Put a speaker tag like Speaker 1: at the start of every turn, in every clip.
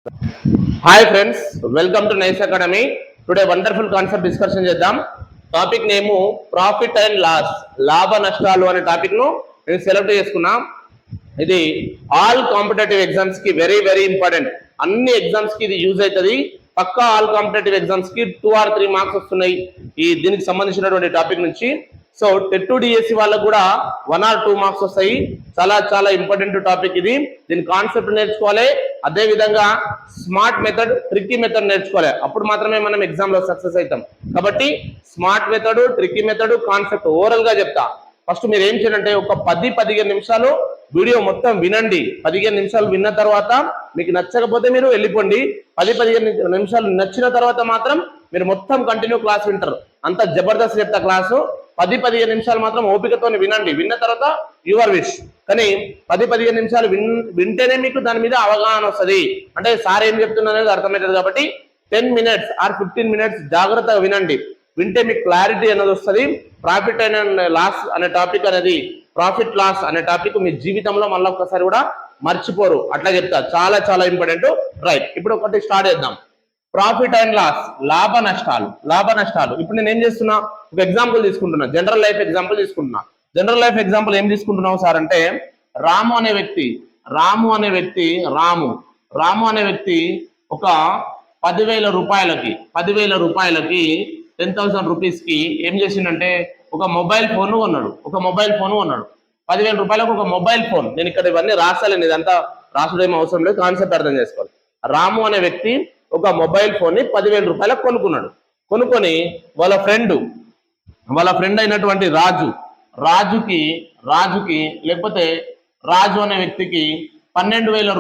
Speaker 1: Hi friends, welcome to Nice Academy. Today wonderful concept discussion చేద్దాం. Topic నేము profit and loss, లాభ నష్టాలు అనే టాపిక్ ను నేను సెలెక్ట్ చేసుకున్నా. ఇది ఆల్ కాంపిటేటివ్ ఎగ్జామ్స్ కి వెరీ వెరీ ఇంపార్టెంట్. అన్ని ఎగ్జామ్స్ కి ఇది యూజ్ అవుతుంది. పక్కా ఆల్ కాంపిటేటివ్ ఎగ్జామ్స్ కి 2 or 3 మార్క్స్ వస్తున్నాయి ఈ దీనికి సంబంధించినటువంటి టాపిక్ నుంచి. సో టెట్ డిఎస్సి వాళ్ళకు కూడా 1 or 2 మార్క్స్ వస్తాయి. చాలా చాలా ఇంపార్టెంట్ టాపిక్ ఇది. దీని కాన్సెప్ట్ నేర్చుకోవాలి, అదే విధంగా స్మార్ట్ మెథడ్, ట్రిక్కీ మెథడ్ నేర్చుకోవాలి. అప్పుడు మాత్రమే మనం ఎగ్జామ్ లో సక్సెస్ అవుతాం. కాబట్టి smart method, tricky method, concept overall గా చెప్తా. ఫస్ట్ మీరు ఏం చేయాలంటే ఒక 10-15 నిమిషాలు వీడియో మొత్తం వినండి. 15 నిమిషాలు విన్న తర్వాత మీకు నచ్చకపోతే మీరు వెళ్ళిపోండి. 10-15 నిమిషాలు నచ్చిన తర్వాత మాత్రం మీరు మొత్తం కంటిన్యూ క్లాస్ వింటారు. అంత జబర్దస్త్ చెప్తా క్లాసు. 10-15 నిమిషాలు మాత్రం ఓపికతో వినండి. విన్న తర్వాత యువర్ విష్. కానీ 10-15 నిమిషాలు వింటేనే మీకు దాని మీద అవగాహన వస్తుంది. అంటే సార్ ఏం చెప్తున్నా అనేది అర్థమవుతుంది. కాబట్టి 10 minutes or 15 minutes జాగ్రత్తగా వినండి. వింటే మీకు క్లారిటీ అనేది వస్తుంది. ప్రాఫిట్ అండ్ లాస్ అనే టాపిక్ అనేది, ప్రాఫిట్ లాస్ అనే టాపిక్ మీ జీవితంలో మళ్ళీ ఒక్కసారి కూడా మర్చిపోరు. అట్లా చెప్తా, చాలా చాలా ఇంపార్టెంట్. రైట్, ఇప్పుడు ఒకటి స్టార్ట్ చేద్దాం. ప్రాఫిట్ అండ్ లాస్, లాభ నష్టాలు. లాభ నష్టాలు ఇప్పుడు నేను ఏం చేస్తున్నా, ఒక ఎగ్జాంపుల్ తీసుకుంటున్నా. జనరల్ లైఫ్ ఎగ్జాంపుల్ తీసుకుంటున్నా. జనరల్ లైఫ్ ఎగ్జాంపుల్ ఏం తీసుకుంటున్నావు సార్ అంటే, రాము అనే వ్యక్తి ఒక 10,000 రూపాయలకి 10,000 రూపీస్కి ఏం చేసిండంటే ఒక మొబైల్ ఫోన్ కొన్నాడు. 10,000 రూపాయలకు ఒక మొబైల్ ఫోన్. నేను ఇక్కడ ఇవన్నీ రాసాలేను, ఇదంతా రాసుడేమో అవసరం లేదు, కాన్సెప్ట్ అర్థం చేసుకోవాలి. రాము అనే వ్యక్తి ఒక మొబైల్ ఫోన్ ని 10,000 రూపాయలకు కొనుక్కున్నాడు. కొనుక్కొని వాళ్ళ ఫ్రెండ్ అయినటువంటి రాజుకి లేకపోతే రాజు అనే వ్యక్తికి 12,000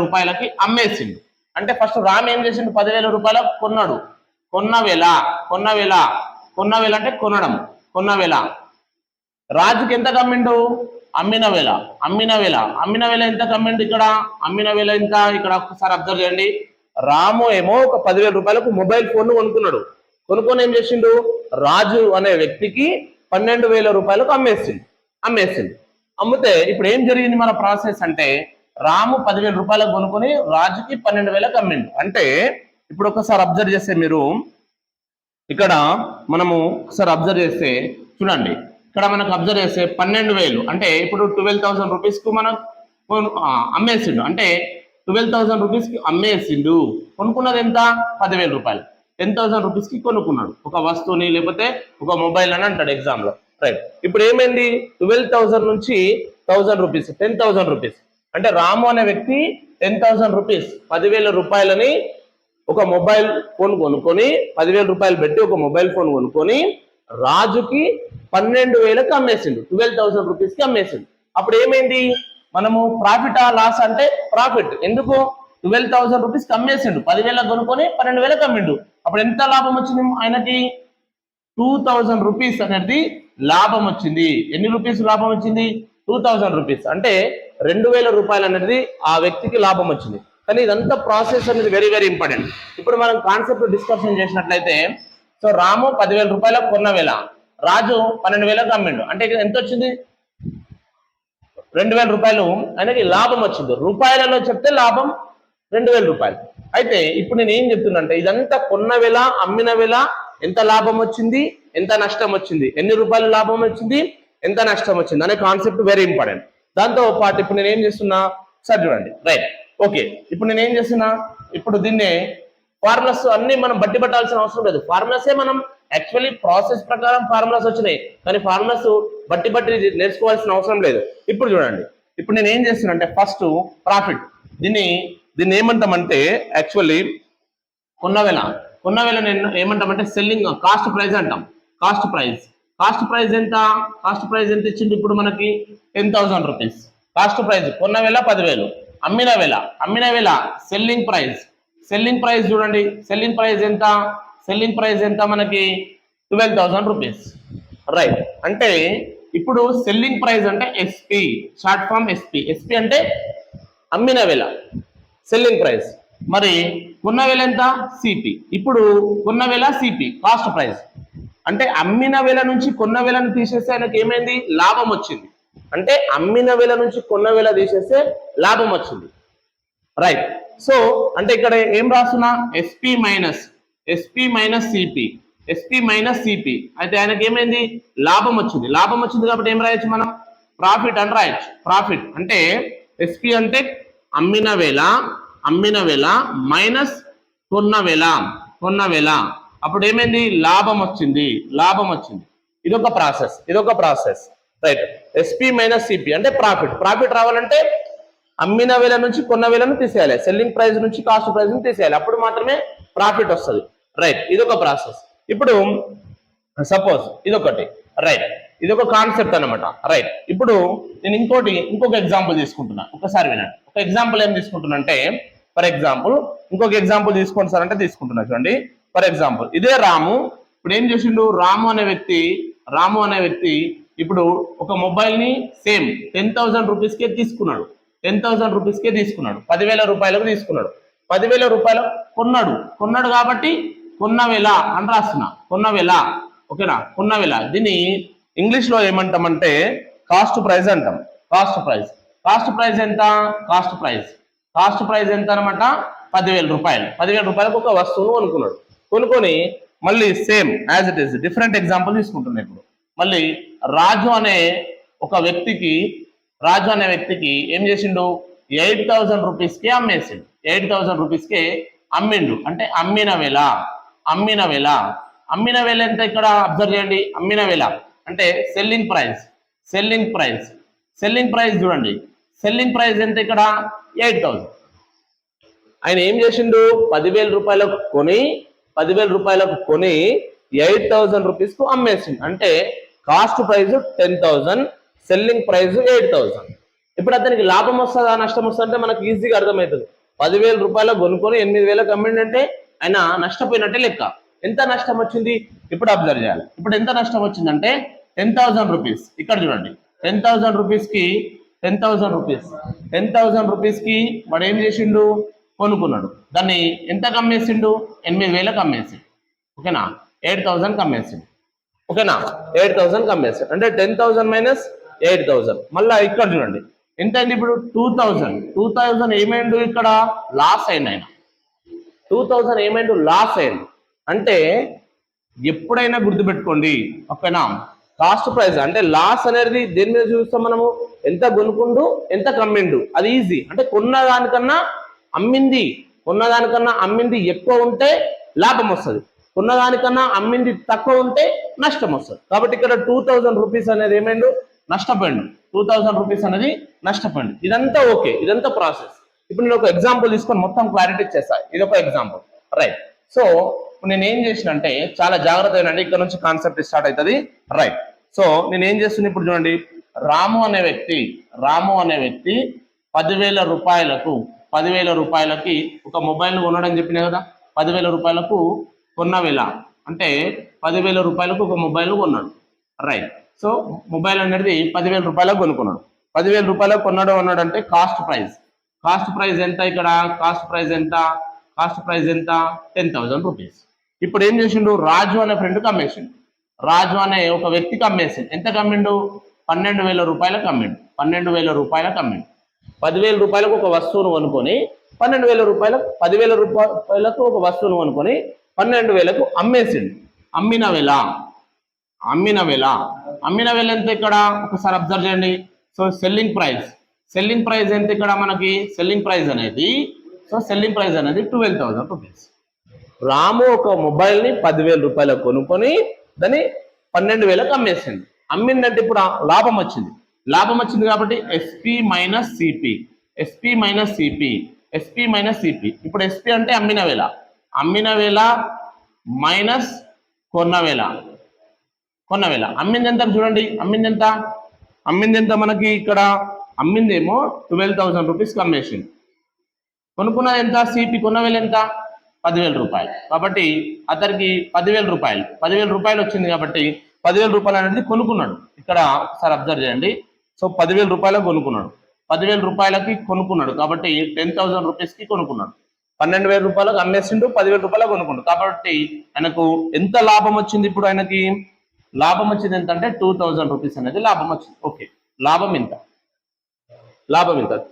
Speaker 1: రూపాయలకి అమ్మేసిండు. అంటే ఫస్ట్ రామ్ ఏం చేసిండు, 10,000 రూపాయలకు కొన్నాడు. కొన్న వేళ అంటే కొన్నవేళ రాజుకి ఎంత కమ్మిండు, అమ్మిన వేళ ఎంత కమ్మిండు. ఇక్కడ అమ్మిన వేళ ఎంత, ఇక్కడ ఒకసారి అబ్జర్వ్ చేయండి. రాము ఏమో ఒక 10,000 రూపాయలకు మొబైల్ ఫోన్ కొనుక్కున్నాడు. కొనుక్కొని ఏం చేసిండు, రాజు అనే వ్యక్తికి 12,000 రూపాయలకు అమ్మేసిండు. అమ్మితే ఇప్పుడు ఏం జరిగింది మన ప్రాసెస్ అంటే, రాము 10,000 రూపాయలకు కొనుక్కొని రాజుకి 12,000కు అమ్మిండు. అంటే ఇప్పుడు ఒకసారి అబ్జర్వ్ చేస్తే మీరు ఇక్కడ మనము ఒకసారి అబ్జర్వ్ చేస్తే చూడండి, ఇక్కడ మనకు అబ్జర్వ్ చేస్తే 12,000 అంటే ఇప్పుడు 12,000 రూపీస్కు మనం అమ్మేసిండు. అంటే 12,000 రూపీస్కి అమ్మేసిండు. కొనుక్కున్నది ఎంత, 10,000 రూపాయలు. 10,000 రూపీస్కి కొనుక్కున్నాడు ఒక వస్తువుని, లేకపోతే ఒక మొబైల్ అని అంటాడు ఎగ్జామ్ లో. రైట్, ఇప్పుడు ఏమైంది, 12,000 నుంచి 1,000 రూపీస్, 10,000 రూపీస్. అంటే రాము అనే వ్యక్తి 10,000 రూపీస్, 10,000 రూపాయలని ఒక మొబైల్ ఫోన్ కొనుక్కొని, 10,000 రూపాయలు పెట్టి ఒక మొబైల్ ఫోన్ కొనుక్కొని రాజుకి 12,000కి అమ్మేసిండు. 12,000 రూపీస్కి అమ్మేసిండు. అప్పుడు ఏమైంది, మనము ప్రాఫిట్ ఆ లాస్ అంటే ప్రాఫిట్. ఎందుకు, 12,000 రూపీస్కి అమ్మేసిండు, 10,000 కొనుక్కొని 12,000కి అమ్మిండు. అప్పుడు ఎంత లాభం వచ్చింది ఆయనకి, 2,000 రూపీస్ అనేది లాభం వచ్చింది. ఎన్ని రూపీస్ లాభం వచ్చింది, 2,000 రూపీస్. అంటే 2,000 రూపాయలు అనేది ఆ వ్యక్తికి లాభం వచ్చింది. కానీ ఇదంతా ప్రాసెస్ అనేది వెరీ వెరీ ఇంపార్టెంట్. ఇప్పుడు మనం కాన్సెప్ట్ డిస్కషన్ చేసినట్లయితే, సో రాము 10,000 రూపాయలకు కొన్న వేళ రాజు 12,000కు అమ్మిండు. అంటే ఎంత వచ్చింది, 2,000 రూపాయలు ఆయనకి లాభం వచ్చింది. రూపాయలలో చెప్తే లాభం 2,000 రూపాయలు. అయితే ఇప్పుడు నేను ఏం చెప్తున్నా, ఇదంతా కొన్న వేళ, అమ్మిన వేళ ఎంత లాభం వచ్చింది, ఎంత నష్టం వచ్చింది, ఎన్ని రూపాయలు లాభం వచ్చింది, ఎంత నష్టం వచ్చింది అనే కాన్సెప్ట్ వెరీ ఇంపార్టెంట్. దాంతో పాటు ఇప్పుడు నేను ఏం చేస్తున్నా సార్ చూడండి. రైట్, ఓకే, ఇప్పుడు నేను ఏం చేస్తున్నా, ఇప్పుడు దీన్ని ఫార్ములాస్ అన్ని మనం బట్టి పట్టాల్సిన అవసరం లేదు. ఫార్ములాసే మనం యాక్చువల్లీ ప్రాసెస్ ప్రకారం ఫార్ములాస్ వచ్చినాయి, కానీ ఫార్ములాస్ బట్టి నేర్చుకోవాల్సిన అవసరం లేదు. ఇప్పుడు చూడండి, ఇప్పుడు నేను ఏం చేస్తున్నా అంటే ఫస్ట్ ప్రాఫిట్, దీన్ని ఏమంటామంటే యాక్చువల్లీ కొన్నవేళ నేను ఏమంటామంటే సెల్లింగ్ కాస్ట్ ప్రైస్ అంటాం. కాస్ట్ ప్రైస్ ఎంత ఇచ్చింది ఇప్పుడు మనకి, 10,000 రూపీస్ కాస్ట్ ప్రైస్. కొన్న వేళ 10,000, అమ్మిన వేళ సెల్లింగ్ ప్రైస్ చూడండి. సెల్లింగ్ ప్రైస్ ఎంత మనకి, 12,000 రూపీస్. రైట్, అంటే ఇప్పుడు సెల్లింగ్ ప్రైస్ అంటే ఎస్పి, షార్ట్ ఫామ్ ఎస్పి అంటే అమ్మిన వేళ సెల్లింగ్ ప్రైస్. మరి కొన్న వేళ ఎంత, సిపి. ఇప్పుడు కొన్న వేళ సిపి కాస్ట్ ప్రైస్. అంటే అమ్మిన వేళ నుంచి కొన్న వేళను తీసేస్తే ఆయనకి ఏమైంది, లాభం వచ్చింది. అంటే అమ్మిన వేళ నుంచి కొన్న వేళ తీసేస్తే లాభం వచ్చింది. రైట్, సో అంటే ఇక్కడ ఏం రాస్తున్నా ఎస్పీ మైనస్ సిపి అయితే ఆయనకి ఏమైంది లాభం వచ్చింది కాబట్టి ఏం రాయొచ్చు మనం ప్రాఫిట్ అని రాయొచ్చు. ప్రాఫిట్ అంటే ఎస్పి అంటే అమ్మిన వేల మైనస్ కొన్న వేల అప్పుడు ఏమైంది లాభం వచ్చింది. ఇదొక process right. SP minus CP అంటే ప్రాఫిట్ రావాలంటే అమ్మిన వేల నుంచి కొన్న వేలను తీసేయాలి, సెల్లింగ్ ప్రైస్ నుంచి కాస్ట్ ప్రైస్ ని తీసేయాలి, అప్పుడు మాత్రమే ప్రాఫిట్ వస్తుంది. రైట్, ఇదొక ప్రాసెస్. ఇప్పుడు సపోజ్ ఇదొకటి రైట్, ఇదొక కాన్సెప్ట్ అనమాట. రైట్, ఇప్పుడు నేను ఇంకొక ఎగ్జాంపుల్ తీసుకుంటున్నా, ఒకసారి వినండి. ఒక ఎగ్జాంపుల్ ఏం తీసుకుంటున్నా అంటే ఫర్ ఎగ్జాంపుల్ ఇంకొక ఎగ్జాంపుల్ తీసుకోండి సార్ అంటే తీసుకుంటున్నా. చూడండి, ఫర్ ఎగ్జాంపుల్ ఇదే రాము. ఇప్పుడు ఏం చేసిండు రాము అనే వ్యక్తి ఇప్పుడు ఒక మొబైల్ ని సేమ్ 10,000 రూపీస్కే తీసుకున్నాడు. 10,000 రూపాయలకు తీసుకున్నాడు. 10,000 రూపాయలు కొన్నాడు కాబట్టి కొన్న వేల అని రాస్తున్నా. ఓకేనా, కొన్న వేల. దీన్ని ఇంగ్లీష్ లో ఏమంటామంటే కాస్ట్ ప్రైస్ అంటాం. కాస్ట్ ప్రైస్ ఎంత? కాస్ట్ ప్రైస్ ఎంత అనమాట 10,000 రూపాయలు. 10,000 రూపాయలకు ఒక వస్తువును కొనుక్కొని మళ్ళీ same as it is different example తీసుకుంటున్నా. ఇప్పుడు మళ్ళీ రాజు అనే వ్యక్తికి ఏం చేసిండు 8,000 రూపీస్కి అమ్మేసిండు. 8,000 రూపీస్కే అమ్మిండు అంటే అమ్మిన వేల ఎంత ఇక్కడ అబ్జర్వ్ చేయండి. అమ్మిన వేల అంటే సెల్లింగ్ ప్రైస్ చూడండి. సెల్లింగ్ ప్రైస్ ఎంత ఇక్కడ 8,000. ఆయన ఏం చేసిండు 10,000 రూపాయలకు కొని 8,000 రూపీస్ కు అమ్మేసిండు. అంటే కాస్ట్ ప్రైస్ 10,000, సెల్లింగ్ ప్రైస్ 8,000. ఇప్పుడు అతనికి లాభం వస్తుందా నష్టం వస్తుందా అంటే మనకు ఈజీగా అర్థమవుతుంది. 10,000 రూపాయలకు కొనుక్కొని 8,000కి అమ్మిండంటే ఆయన నష్టపోయినట్టే లెక్క. ఎంత నష్టం వచ్చింది ఇప్పుడు అబ్జర్వ్ చేయాలి. ఇప్పుడు ఎంత నష్టం వచ్చిందంటే 10,000 రూపీస్. ఇక్కడ చూడండి 10,000 రూపీస్కి వాడు ఏం చేసిండు కొనుక్కున్నాడు. దాన్ని ఎంతకు అమ్మేసిండు 8,000కి అమ్మేసిండు. ఓకేనా, 8,000కి అమ్మేసిండు. ఓకేనా, 8,000కి అమ్మేసిండు అంటే 10,000 మైనస్ 8,000. మళ్ళీ ఇక్కడ చూడండి ఎంత అయింది ఇప్పుడు 2,000 ఏమైండు ఇక్కడ లాస్ అయింది. ఆయన 2,000 ఏమైండు లాస్ అయింది. అంటే ఎప్పుడైనా గుర్తుపెట్టుకోండి. ఓకేనా, కాస్ట్ ప్రైస్ అంటే లాస్ అనేది దేని మీద చూస్తాం మనము, ఎంత కొనుక్కుండు ఎంత కమ్మిండు, అది ఈజీ. అంటే కొన్నదానికన్నా అమ్మింది ఎక్కువ ఉంటే లాభం వస్తుంది, కొన్నదానికన్నా అమ్మింది తక్కువ ఉంటే నష్టం వస్తుంది. కాబట్టి ఇక్కడ 2,000 రూపీస్ అనేది ఏమైండు నష్టపోయిండు. 2,000 రూపీస్ అనేది నష్టపోయిండు. ఇదంతా ఓకే, ఇదంతా ప్రాసెస్. ఇప్పుడు నేను ఒక ఎగ్జాంపుల్ తీసుకొని మొత్తం క్లారిటీ చేస్తాను. ఇది ఒక ఎగ్జాంపుల్ రైట్. సో నేను ఏం చేసిన అంటే చాలా జాగ్రత్త అయినండి, ఇక్కడ నుంచి కాన్సెప్ట్ స్టార్ట్ అవుతుంది. రైట్, సో నేను ఏం చేస్తున్నా ఇప్పుడు చూడండి. రాము అనే వ్యక్తి 10,000 రూపాయలకి ఒక మొబైల్ కొనడం చెప్పినా కదా. 10,000 రూపాయలకు కొన్న వేల అంటే 10,000 రూపాయలకు ఒక మొబైల్ కొన్నాడు. రైట్, సో మొబైల్ అనేది 10,000 రూపాయలకు కొనుక్కున్నాడు. 10,000 రూపాయలకు కొన్నాడు అంటే కాస్ట్ ప్రైస్ ఎంత ఇక్కడ? కాస్ట్ ప్రైస్ ఎంత 10,000 రూపీస్. ఇప్పుడు ఏం చేసిండు రాజు అనే ఫ్రెండ్కి అమ్మేసిండు. రాజు అనే ఒక వ్యక్తికి అమ్మేసిండు. ఎంత అమ్మిండు 12,000 రూపాయలకు అమ్మిండు. 12,000 రూపాయలకు అమ్మిండు. 10,000 రూపాయలకు ఒక వస్తువును కొనుక్కొని 12,000 రూపాయలకు 10,000 రూపాయలకు ఒక వస్తువును కొనుక్కొని 12,000కు అమ్మేసిండు. అమ్మిన వేల ఎంత ఇక్కడ ఒకసారి అబ్జర్వ్ చేయండి. సో సెల్లింగ్ ప్రైస్ ఎంత ఇక్కడ మనకి? సెల్లింగ్ ప్రైస్ అనేది 12,000 రూపీస్. రాము ఒక మొబైల్ ని 10,000 రూపాయలకు కొనుక్కొని దాన్ని 12,000కు అమ్మేసిండు. అమ్మిందంటే ఇప్పుడు లాభం వచ్చింది కాబట్టి ఎస్పీ మైనస్ సిపి. ఇప్పుడు ఎస్పీ అంటే అమ్మిన వేల మైనస్ కొన్న వేల. అమ్మింది ఎంత చూడండి, అమ్మింది ఎంత మనకి ఇక్కడ? అమ్మిందేమో 12,000 రూపీస్కి అమ్మేసింది. కొనుక్కున్నది ఎంత? సిపి కొన్న వేల ఎంత? 10,000 రూపాయలు. కాబట్టి అతనికి 10,000 రూపాయలు వచ్చింది కాబట్టి 10,000 రూపాయలు అనేది కొనుక్కున్నాడు. ఇక్కడ ఒకసారి అబ్జర్వ్ చేయండి. సో 10,000 రూపాయలకు కొనుక్కున్నాడు. 10,000 రూపాయలకి కొనుక్కున్నాడు కాబట్టి 10,000 రూపీస్కి కొనుక్కున్నాడు. 12,000 రూపాయలకు అమ్మేసిండు, 10,000 రూపాయలకు కొనుక్కున్నాడు. కాబట్టి ఆయనకు ఎంత లాభం వచ్చింది? ఇప్పుడు ఆయనకి లాభం వచ్చింది ఎంత అంటే 2,000 రూపీస్ అనేది లాభం వచ్చింది. ఓకే, లాభం ఎంత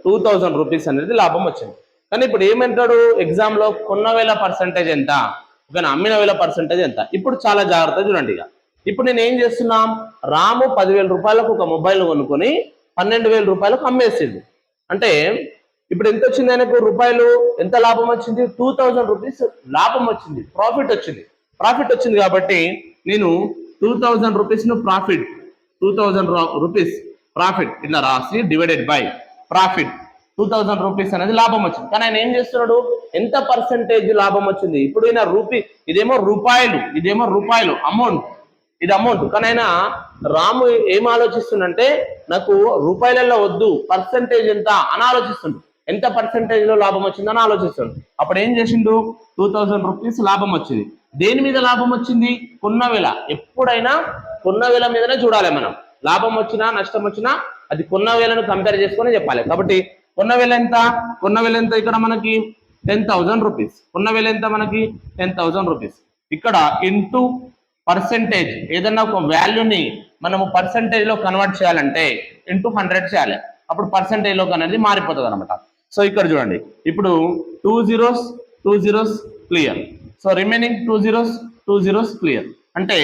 Speaker 1: 2,000 రూపీస్ అనేది లాభం వచ్చింది. కానీ ఇప్పుడు ఏమంటాడు ఎగ్జామ్ లో కొన్న వేల పర్సెంటేజ్ ఎంత, ఓకేనా, అమ్మిన వేల పర్సెంటేజ్ ఎంత. ఇప్పుడు చాలా జాగ్రత్త చూడండి. ఇప్పుడు నేను ఏం చేస్తున్నాం, రాము 10,000 రూపాయలకు ఒక మొబైల్ కొనుక్కొని 12,000 రూపాయలకు అమ్మేసిండు. అంటే ఇప్పుడు ఎంత వచ్చింది ఆయనకు రూపాయలు, ఎంత లాభం వచ్చింది, 2000 రూపీస్ లాభం వచ్చింది, ప్రాఫిట్ వచ్చింది. ప్రాఫిట్ వచ్చింది కాబట్టి నేను 2000 రూపీస్ ను ప్రాఫిట్, 2000 రూపీస్ ప్రాఫిట్ ఇట్లా రాసి డివైడెడ్ బై ప్రాఫిట్ 2000 రూపీస్ అనేది లాభం వచ్చింది. కానీ ఆయన ఏం చేస్తున్నాడు, ఎంత పర్సెంటేజ్ లాభం వచ్చింది. ఇప్పుడు ఈయన ఇదేమో రూపాయలు అమౌంట్, ఇది అమౌంట్. కానీ ఆయన రాము ఏం ఆలోచిస్తుండంటే నాకు రూపాయలలో వద్దు, పర్సెంటేజ్ ఎంత అని ఆలోచిస్తుండు, ఎంత పర్సెంటేజ్ లో లాభం వచ్చిందని ఆలోచిస్తుండు. అప్పుడు ఏం చేసిండు, 2000 రూపీస్ లాభం వచ్చింది. దేని మీద లాభం వచ్చింది, కొన్న వేల. ఎప్పుడైనా కొన్న వేల మీదనే చూడాలి మనం. లాభం వచ్చినా నష్టం వచ్చినా అది కొన్న వేలను కంపేర్ చేసుకొని చెప్పాలి. కాబట్టి కొన్న వేల ఎంత, ఇక్కడ మనకి 10,000 రూపీస్. కొన్న వేల ఎంత మనకి 10,000 రూపీస్. ఇక్కడ ఇంటూ పర్సెంటేజ్, ఏదన్నా ఒక వాల్యూని మనము పర్సెంటేజ్ లో కన్వర్ట్ చేయాలంటే ఇంటూ 100 చేయాలి. అప్పుడు పర్సెంటేజ్ లోకి అనేది మారిపోతుంది అనమాట. సో ఇక్కడ చూడండి, ఇప్పుడు 2 zeros clear. So remaining 2 zeros clear. అంటే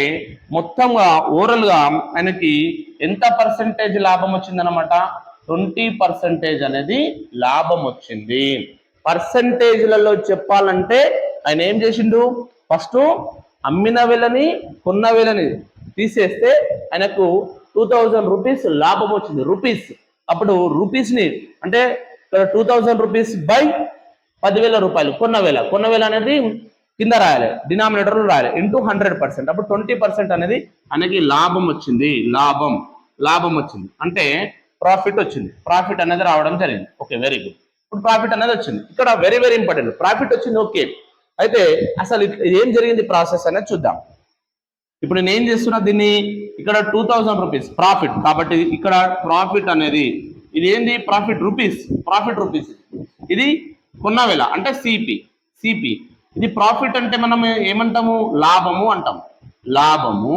Speaker 1: మొత్తంగా ఓవరాల్ గా ఆయనకి ఎంత పర్సెంటేజ్ లాభం వచ్చిందనమాట, 20% అనేది లాభం వచ్చింది. పర్సెంటేజ్లలో చెప్పాలంటే ఆయన ఏం చేసిండు, ఫస్ట్ అమ్మిన వేలని కొన్న వేలని తీసేస్తే ఆయనకు 2000 రూపీస్ లాభం వచ్చింది, రూపీస్. అప్పుడు రూపీస్ ని అంటే 2000 రూపీస్ బై 10,000 రూపాయలు కొన్న వేల అనేది కింద రాయాలి, డినామినేటర్ రాయాలి, ఇంటూ 100%. అప్పుడు 20% అనేది ఆయనకి లాభం వచ్చింది. లాభం వచ్చింది అంటే ప్రాఫిట్ వచ్చింది. ప్రాఫిట్ అనేది రావడం జరిగింది. Okay, very good. ఇప్పుడు ప్రాఫిట్ అనేది వచ్చింది. ఇక్కడ వెరీ వెరీ ఇంపార్టెంట్, ప్రాఫిట్ వచ్చింది. ఓకే, అయితే అసలు ఏం జరిగింది ప్రాసెస్ అనేది చూద్దాం. ఇప్పుడు నేను ఏం చేస్తున్నా, దీన్ని ఇక్కడ 2000 రూపీస్ ప్రాఫిట్, కాబట్టి ఇక్కడ ప్రాఫిట్ అనేది ఇది ఏంది, ప్రాఫిట్ రూపీస్. ఇది కొన్న వేల అంటే సిపి. ఇది ప్రాఫిట్ అంటే మనం ఏమంటాము, లాభము అంటాం. లాభము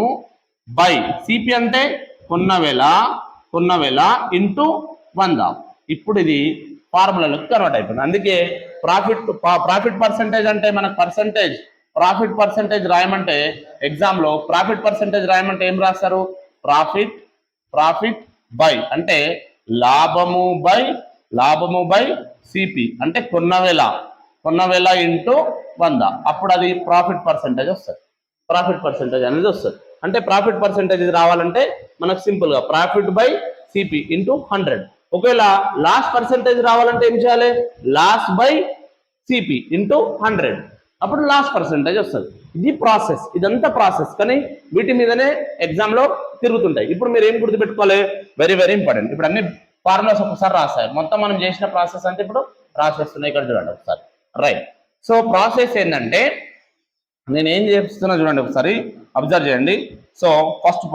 Speaker 1: బై సిపి అంటే కొన్న వేల ఇంటూ 100. ఇప్పుడు ఇది ఫార్ములాలోకి కన్వర్ట్ అయిపోయింది. అందుకే ప్రాఫిట్ పర్సెంటేజ్ అంటే మనకు ప్రాఫిట్ పర్సెంటేజ్ రాయమంటే ఎగ్జామ్ లో ప్రాఫిట్ పర్సెంటేజ్ రాయమంటే ఏం రాస్తారు, ప్రాఫిట్ బై అంటే లాభము బై సిపి అంటే కొన్న వేల ఇంటూ 100. అప్పుడు అది ప్రాఫిట్ పర్సెంటేజ్ వస్తుంది. ప్రాఫిట్ పర్సెంటేజ్ అనేది వస్తుంది. అంటే ప్రాఫిట్ పర్సెంటేజ్ రావాలంటే మనకు సింపుల్ గా ప్రాఫిట్ బై సిపి ఇంటూ 100. ఒకవేళ లాస్ పర్సెంటేజ్ రావాలంటే ఏం చేయాలి, లాస్ బై సిపి ఇంటూ 100. అప్పుడు లాస్ పర్సెంటేజ్ వస్తుంది. ఇది ప్రాసెస్, ఇదంతా ప్రాసెస్. కానీ వీటి మీదనే ఎగ్జామ్ లో తిరుగుతుంటాయి. ఇప్పుడు మీరు ఏం గుర్తుపెట్టుకోవాలి, వెరీ వెరీ ఇంపార్టెంట్. ఇప్పుడు అన్ని ఫార్ములాస్ ఒకసారి రాస్తారు, మొత్తం మనం చేసిన ప్రాసెస్ అంటే ఇప్పుడు రాసేస్తున్నాయి. ఇక్కడ చూడండి ఒకసారి, రైట్. సో ప్రాసెస్ ఏంటంటే నేను ఏం చేస్తున్నా చూడండి, ఒకసారి అబ్జర్వ్ చేయండి. సో ఫస్ట్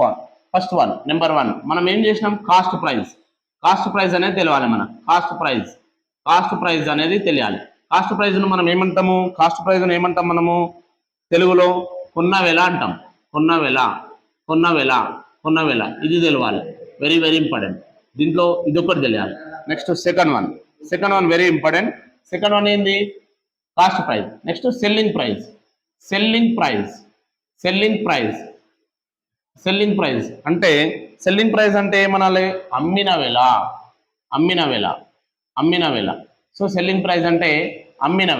Speaker 1: వన్ నెంబర్ 1 మనం ఏం చేసినాం, కాస్ట్ ప్రైస్ అనేది తెలియాలి మనకు. కాస్ట్ ప్రైస్ అనేది తెలియాలి. కాస్ట్ ప్రైజ్ ను మనం ఏమంటాము, మనము తెలుగులో కొన్న వేల అంటాం. కొన్న వేల ఇది తెలియాలి, వెరీ వెరీ ఇంపార్టెంట్. దీంట్లో ఇది ఒకటి తెలియాలి. Next second one very important. Second one ఏంది, cost price. Next selling price అంటే సెల్లింగ్ ప్రైస్ అంటే ఏమనాలి, అమ్మిన వేల. సో సెల్లింగ్ ప్రైస్ అంటే అమ్మిన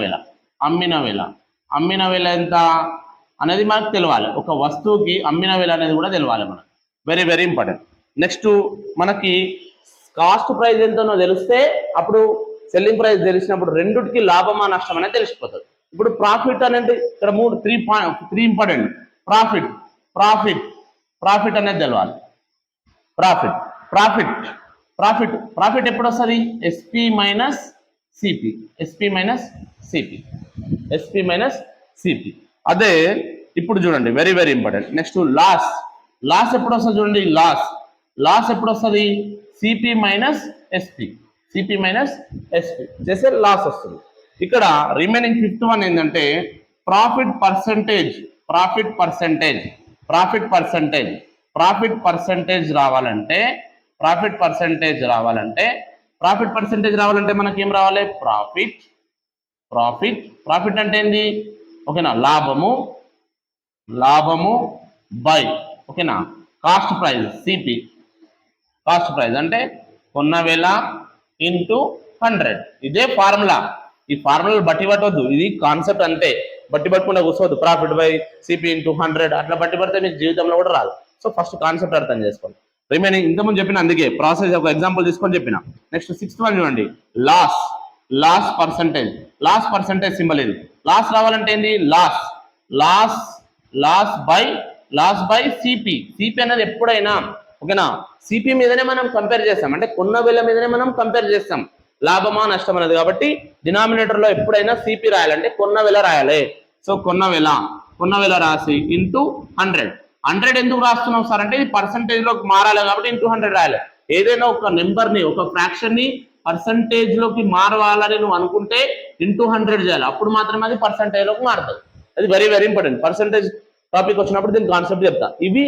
Speaker 1: వేల ఎంత అనేది మనకు తెలియాలి. ఒక వస్తువుకి అమ్మిన వేల అనేది కూడా తెలియాలి మనకు, వెరీ వెరీ ఇంపార్టెంట్. నెక్స్ట్ మనకి కాస్ట్ ప్రైస్ ఎంతనో తెలిస్తే అప్పుడు సెల్లింగ్ ప్రైస్ తెలిసినప్పుడు రెండుకి లాభమా నష్టం అనేది తెలిసిపోతుంది. ఇప్పుడు ప్రాఫిట్ అనేది ఇక్కడ 3 ఇంపార్టెంట్. ప్రాఫిట్ అనేది తెలవాలి. ప్రాఫిట్ ఎప్పుడు వస్తుంది, ఎస్పి మైనస్ సిపి. అదే ఇప్పుడు చూడండి, very very important. Next loss ఎప్పుడు వస్తుంది చూడండి, లాస్ ఎప్పుడు వస్తుంది, సిపి మైనస్ ఎస్పి చేసే లాస్ వస్తుంది. ఇక్కడ రిమైనింగ్ 5th వన్ ఏంటంటే ప్రాఫిట్ పర్సెంటేజ్ రావాలంటే మనకి ఏం రావాలి, ప్రాఫిట్. ప్రాఫిట్ అంటే ఏంది? ఓకేనా, లాభము బై, ఓకేనా, cost price CP. Cost price అంటే కొన్న వేల ఇంటూ 100. ఇదే ఫార్ములా. ఈ ఫార్ములా బట్టి పట్టవద్దు, ఇది కాన్సెప్ట్ అంతే. బట్టి పట్టకుండా కూర్చోవద్దు. ప్రాఫిట్ బై సిపి ఇంటూ 100 అట్లా బట్టి పడితే మీకు జీవితంలో కూడా రాదు. సో ఫస్ట్ కాన్సెప్ట్ అర్థం చేసుకోండి. రిమైనింగ్ ఇంతకుముందు చెప్పిన, అందుకే ప్రాసెస్ ఒక ఎగ్జాంపుల్ తీసుకొని చెప్పిన. నెక్స్ట్ 6th వన్ చూడండి, లాస్ పర్సంటేజ్ సింబల్. ఇది లాస్ రావాలంటే ఏంది? లాస్ బై సిపి అనేది ఎప్పుడైనా, ఓకేనా, సిపి మీదనే మనం కంపేర్ చేస్తాం. అంటే కొన్న వేల మీదనే మనం కంపేర్ చేస్తాం, లాభమా నష్టం అనేది. కాబట్టి డినామినేటర్ లో ఎప్పుడైనా సిపి రాయాలంటే కొన్న వేల రాయాలి. సో కొన్న వేల రాసి ఇంటూ 100 ఎందుకు రాస్తున్నాం సార్ అంటే ఇది పర్సంటేజ్ లోకి మారాలి కాబట్టి ఇంటూ 100 రాయాలి. ఏదైనా ఒక నెంబర్ ని, ఒక ఫ్రాక్షన్ ని పర్సంటేజ్ లోకి మారవాలని నువ్వు అనుకుంటే ఇంటూ 100 చేయాలి. అప్పుడు మాత్రమే అది పర్సంటేజ్ లోకి మారుతుంది. అది very very important. Percentage topic వచ్చినప్పుడు దీని కాన్సెప్ట్ చెప్తా. ఇవి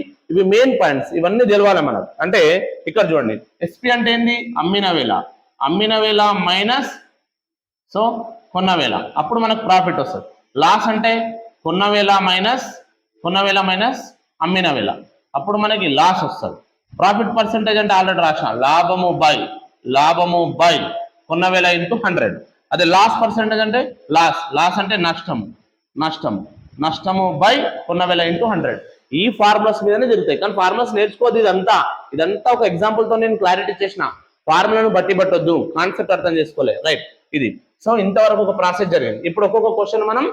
Speaker 1: మెయిన్ పాయింట్స్, ఇవన్నీ తెలవాలి మనకు. అంటే ఇక్కడ చూడండి, ఎస్పి అంటే ఏంది? అమ్మిన వేల మైనస్ సో కొన్న వేల, అప్పుడు మనకు ప్రాఫిట్ వస్తుంది. లాస్ అంటే కొన్న వేల మైనస్ అమ్మిన వేల, అప్పుడు మనకి లాస్ వస్తుంది. ప్రాఫిట్ పర్సంటేజ్ అంటే ఆల్రెడీ రాసిన, లాభము బై కొన్న వేల ఇంటూ 100. అదే లాస్ పర్సంటేజ్ అంటే లాస్ అంటే నష్టము బై కొన్న వేల ఇంటూ 100. ఈ ఫార్ములాస్ మీదనే జరుగుతాయి. కానీ ఫార్ములాస్ నేర్చుకోవద్దు. ఇదంతా ఒక ఎగ్జాంపుల్ తో నేను క్లారిటీ చేసిన. ఫార్ములాను బట్టి పట్టొద్దు, కాన్సెప్ట్ అర్థం చేసుకోలే. రైట్, ఇది. సో ఇంతవరకు ఒక ప్రాసెస్ జరిగింది. ఇప్పుడు ఒక్కొక్క క్వశ్చన్ మనం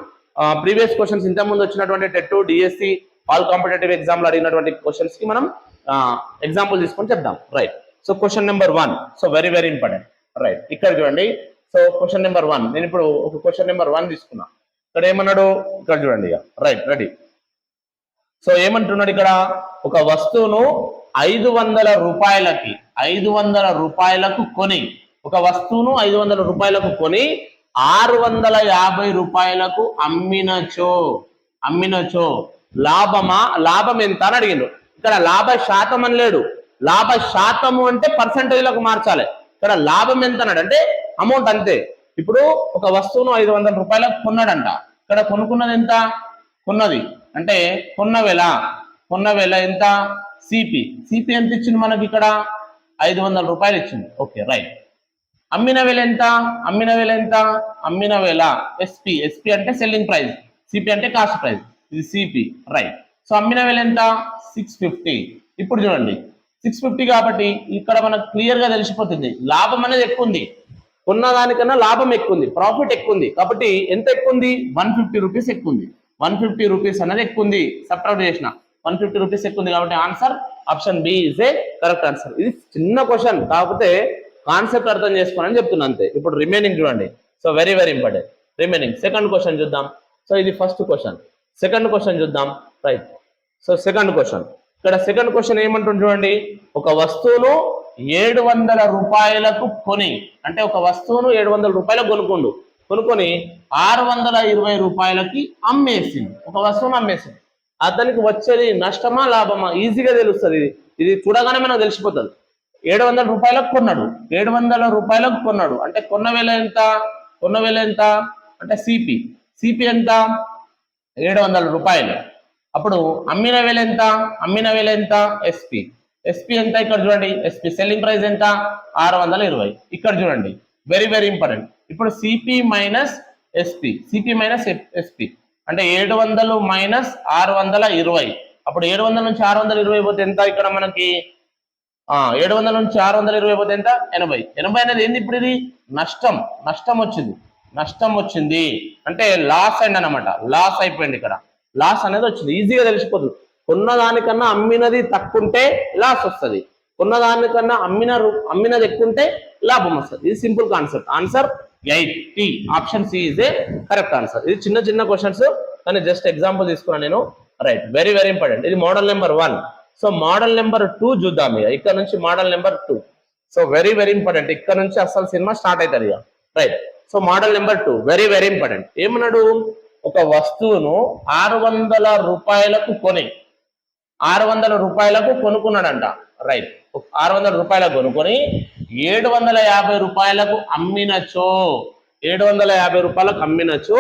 Speaker 1: ప్రీవియస్ క్వశ్చన్స్ ఇంత ముందు వచ్చినటువంటి TET, DSC, all competitive exam లో అడిగినటువంటి క్వశ్చన్స్ కి మనం ఎగ్జాంపుల్ తీసుకొని చెప్దాం. Right. So question number 1. So very very important. Right, ఇక్కడ చూడండి. సో క్వశ్చన్ నెంబర్ 1, నేను ఇప్పుడు ఒక క్వశ్చన్ నెంబర్ 1 తీసుకున్నా. ఇక్కడ ఏమన్నాడు? ఇక్కడ చూడండి. Right, ready. సో ఏమంటున్నాడు ఇక్కడ? ఒక వస్తువును 500 రూపాయలకు కొని, ఒక వస్తువును 500 రూపాయలకు కొని 650 రూపాయలకు అమ్మినచో లాభం ఎంత అని అడిగిండు. ఇక్కడ లాభ శాతం అని లేడు. లాభ శాతము అంటే పర్సంటేజ్లకు మార్చాలి. ఇక్కడ లాభం ఎంత అన్నాడు అంటే అమౌంట్ అంతే. ఇప్పుడు ఒక వస్తువును 500 రూపాయలకు కొన్నాడంట. ఇక్కడ కొనుక్కున్నది ఎంత? కొన్నది అంటే కొన్న వేల ఎంత? సిపి ఎంత ఇచ్చింది మనకి? ఇక్కడ 500 రూపాయలు ఇచ్చింది. Okay, right. అమ్మిన వేల ఎంత? అమ్మిన వేల ఎస్పి అంటే సెల్లింగ్ ప్రైస్, సిపి అంటే కాస్ట్ ప్రైస్. ఇది సిపి, రైట్. సో అమ్మిన వేల ఎంత? 650. ఇప్పుడు చూడండి, 650 కాబట్టి ఇక్కడ మనకు క్లియర్ గా తెలిసిపోతుంది లాభం అనేది ఎక్కువ ఉంది. కొన్న దానికన్నా లాభం ఎక్కువ ఉంది, ప్రాఫిట్ ఎక్కువ ఉంది. కాబట్టి ఎంత ఎక్కువ ఉంది? 150 రూపీస్ ఎక్కువ ఉంది. 150 రూపీస్ అనేది ఎక్కువ ఉంది. సబ్ట్రాక్ట్ చేసిన 150 రూపీస్ ఎక్కువ ఉంది కాబట్టి answer option B is a correct answer. ఇది చిన్న క్వశ్చన్, కాకపోతే కాన్సెప్ట్ అర్థం చేసుకోవాలని చెప్తున్నా అంతే. ఇప్పుడు రిమైనింగ్ చూడండి. So very very important. Remaining second question చూద్దాం. సో ఇది ఫస్ట్ క్వశ్చన్, సెకండ్ క్వశ్చన్ చూద్దాం. రైట్. సో సెకండ్ క్వశ్చన్, ఇక్కడ సెకండ్ క్వశ్చన్ ఏమంటుంది చూడండి. ఒక వస్తువును 700 రూపాయలకు కొని, అంటే ఒక వస్తువును 700 రూపాయలకు కొనుక్కొని 620 రూపాయలకి అమ్మేసింది. ఒక వస్తువును అమ్మేసింది. అతనికి వచ్చేది నష్టమా లాభమా? ఈజీగా తెలుస్తుంది. ఇది చూడగానే మనకు తెలిసిపోతుంది. 700 రూపాయలకు కొన్నాడు, 700 రూపాయలకు కొన్నాడు అంటే కొన్న వేల ఎంత అంటే సిపి ఎంత? 700 రూపాయలు. అప్పుడు అమ్మిన వేల ఎంత? ఎస్పి ఎంత? ఇక్కడ చూడండి, ఎస్పి సెల్లింగ్ ప్రైస్ ఎంత? 620. ఇక్కడ చూడండి, వెరీ వెరీ ఇంపార్టెంట్. ఇప్పుడు సిపి మైనస్ ఎస్పి అంటే 700 మైనస్ 620. అప్పుడు 700 నుంచి 620 పోతే ఎంత? ఇక్కడ మనకి 700 నుంచి 620 పోతే ఎంత? 80 అనేది ఏంది? ఇప్పుడు ఇది నష్టం వచ్చింది అంటే లాస్ అయింది అనమాట. లాస్ అయిపోయింది. ఇక్కడ లాస్ అనేది వచ్చింది, ఈజీగా తెలిసిపోతుంది. కొన్నదానికన్నా అమ్మినది తక్కువ ఉంటే లాస్ వస్తుంది, కొన్నదానికన్నా అమ్మినది ఎక్కువ ఉంటే లాభం వస్తుంది. ఇది simple concept. Answer 80. Option C is a correct answer. ఇది చిన్న చిన్న క్వశ్చన్స్, కానీ జస్ట్ ఎగ్జాంపుల్ తీసుకున్నాను నేను. Right, very very important. ఇది model number 1. So model number 2 చూద్దాం. ఇక్కడ నుంచి model number 2. So very very important. ఇక్కడ నుంచి అసలు సినిమా స్టార్ట్ అవుతుంది ఇక. Right. So model number 2 very very important. ఏమన్నాడు? ఒక వస్తువును 600 రూపాయలకు కొని 600 రూపాయలకు కొనుక్కున్నాడంట. రైట్. 600 రూపాయలకు కొనుక్కొని 750 రూపాయలకు అమ్మినచో 750 రూపాయలకు అమ్మినచో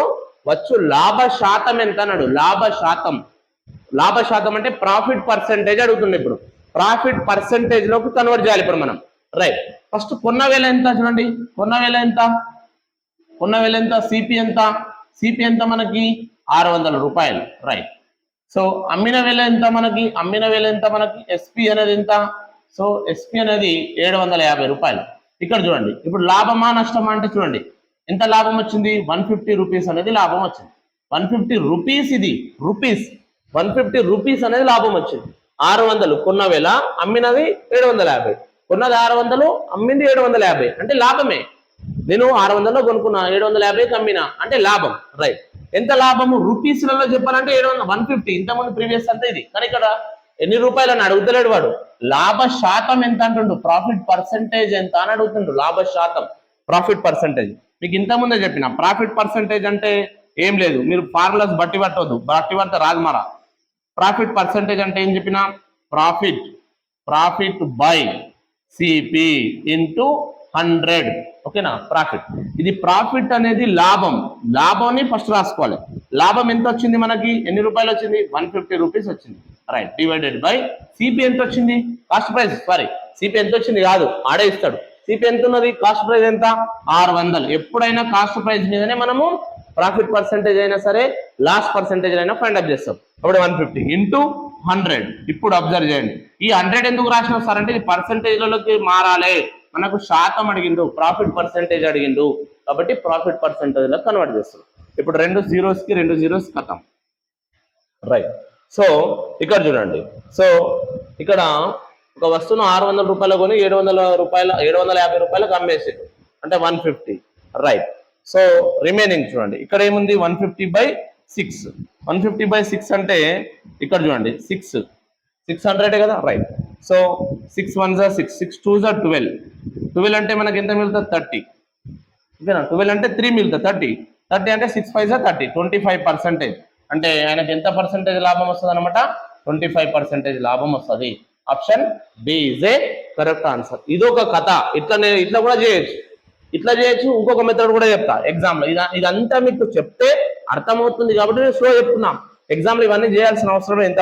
Speaker 1: వచ్చు లాభ శాతం ఎంత అన్నాడు. లాభ శాతం అంటే ప్రాఫిట్ పర్సెంటేజ్ అడుగుతుంది. ఇప్పుడు ప్రాఫిట్ పర్సెంటేజ్ లోకి కన్వర్ట్ చేయాలి ఇప్పుడు మనం. రైట్, ఫస్ట్ కొన్న వేల ఎంత చూడండి. కొన్న వేల ఎంత, సిపి ఎంత, మనకి 600 రూపాయలు. రైట్, సో అమ్మిన వేల ఎంత మనకి, ఎస్పి అనేది ఎంత, సో ఎస్పి అనేది 750 రూపాయలు. ఇక్కడ చూడండి, ఇప్పుడు లాభమా నష్టమా అంటే చూడండి ఎంత లాభం వచ్చింది, 150 రూపీస్ అనేది లాభం వచ్చింది. 150 రూపీస్, ఇది రూపీస్, 150 రూపీస్ అనేది లాభం వచ్చింది. 600 కొన్న వేల, అమ్మినది 750, కొన్నది 600, అమ్మింది 750 అంటే లాభమే. నేను 600లో కొనుక్కున్నా, 750కి అమ్మినా అంటే లాభం. రైట్, ఎంత లాభము రూపీస్లలో చెప్పాలంటే 150. ఇంతకుముందు ప్రీవియస్ అంతా ఇది, కానీ ఇక్కడ ఎన్ని రూపాయలు అని అడుగుతలేడు వాడు. లాభ శాతం ఎంత అంటుండు, ప్రాఫిట్ పర్సెంటేజ్ ఎంత అని అడుగుతుండు. లాభ శాతం, ప్రాఫిట్ పర్సెంటేజ్. మీకు ఇంతకుముందే చెప్పిన ప్రాఫిట్ పర్సెంటేజ్ అంటే ఏం లేదు, మీరు ఫార్ములాస్ బట్టి పట్టవద్దు, బట్టి పడితే రాదు మరా. ప్రాఫిట్ పర్సెంటేజ్ అంటే ఏం చెప్పిన, ప్రాఫిట్ బై సిపి ఇంటూ 100. ఓకేనా, ప్రాఫిట్. ఇది ప్రాఫిట్ అనేది లాభాన్ని ఫస్ట్ రాసుకోవాలి. లాభం ఎంత వచ్చింది మనకి, ఎన్ని రూపాయలు వచ్చింది, 150 రూపీస్ వచ్చింది. రైట్, డివైడెడ్ బై సిపి ఎంత వచ్చింది, కాస్ట్ ప్రైస్, సారీ సిపి ఎంత వచ్చింది కాదు, ఆడే ఇస్తాడు. సిపి ఎంత ఉన్నది, కాస్ట్ ప్రైస్ ఎంత, 600. ఎప్పుడైనా కాస్ట్ ప్రైస్ మీదనే మనము ప్రాఫిట్ పర్సెంటేజ్ అయినా సరే లాస్ పర్సెంటేజ్ అయినా ఫైండ్ అప్ చేస్తాం. అప్పుడు 150 ఇంటూ 100. ఇప్పుడు అబ్జర్వ్ చేయండి, ఈ 100 ఎందుకు రాసిన సార్ అంటే ఇది పర్సెంటేజ్లలోకి మారాలి. మనకు శాతం అడిగిండు, ప్రాఫిట్ పర్సెంటేజ్ అడిగిండు, కాబట్టి ప్రాఫిట్ పర్సెంటేజ్ లో కన్వర్ట్ చేస్తాం. ఇప్పుడు 2 zeros కథం. రైట్, సో ఇక్కడ చూడండి, సో ఇక్కడ ఒక వస్తువును 600 రూపాయలు కొని 750 రూపాయలకు అమ్మేసాడు అంటే 150. రైట్, సో రిమైనింగ్ చూడండి, ఇక్కడ ఏముంది 150/6. 150/6 అంటే ఇక్కడ చూడండి 600 కదా. Right, so 6 1s are 6, 6 2s are 12. 12 అంటే మనకి ఎంత మిగులుతుంది, 30. ఓకేనా, 12 అంటే 3 మిగులుతుంది, 30 అంటే 6 5s are 30, 25%. అంటే ఆయనకి ఎంత పర్సెంటేజ్ లాభం వస్తుంది అనమాట, 25% లాభం వస్తుంది. Option B is a correct answer. ఇదొక కథ, ఇట్లా కూడా చేయొచ్చు, ఇంకొక మెథడ్ కూడా చెప్తా ఎగ్జామ్ లో. ఇదంతా మీకు చెప్తే అర్థమవుతుంది కాబట్టి నేను స్లో చెప్తున్నాం. ఎగ్జామ్ లో ఇవన్నీ చేయాల్సిన అవసరం లేదు,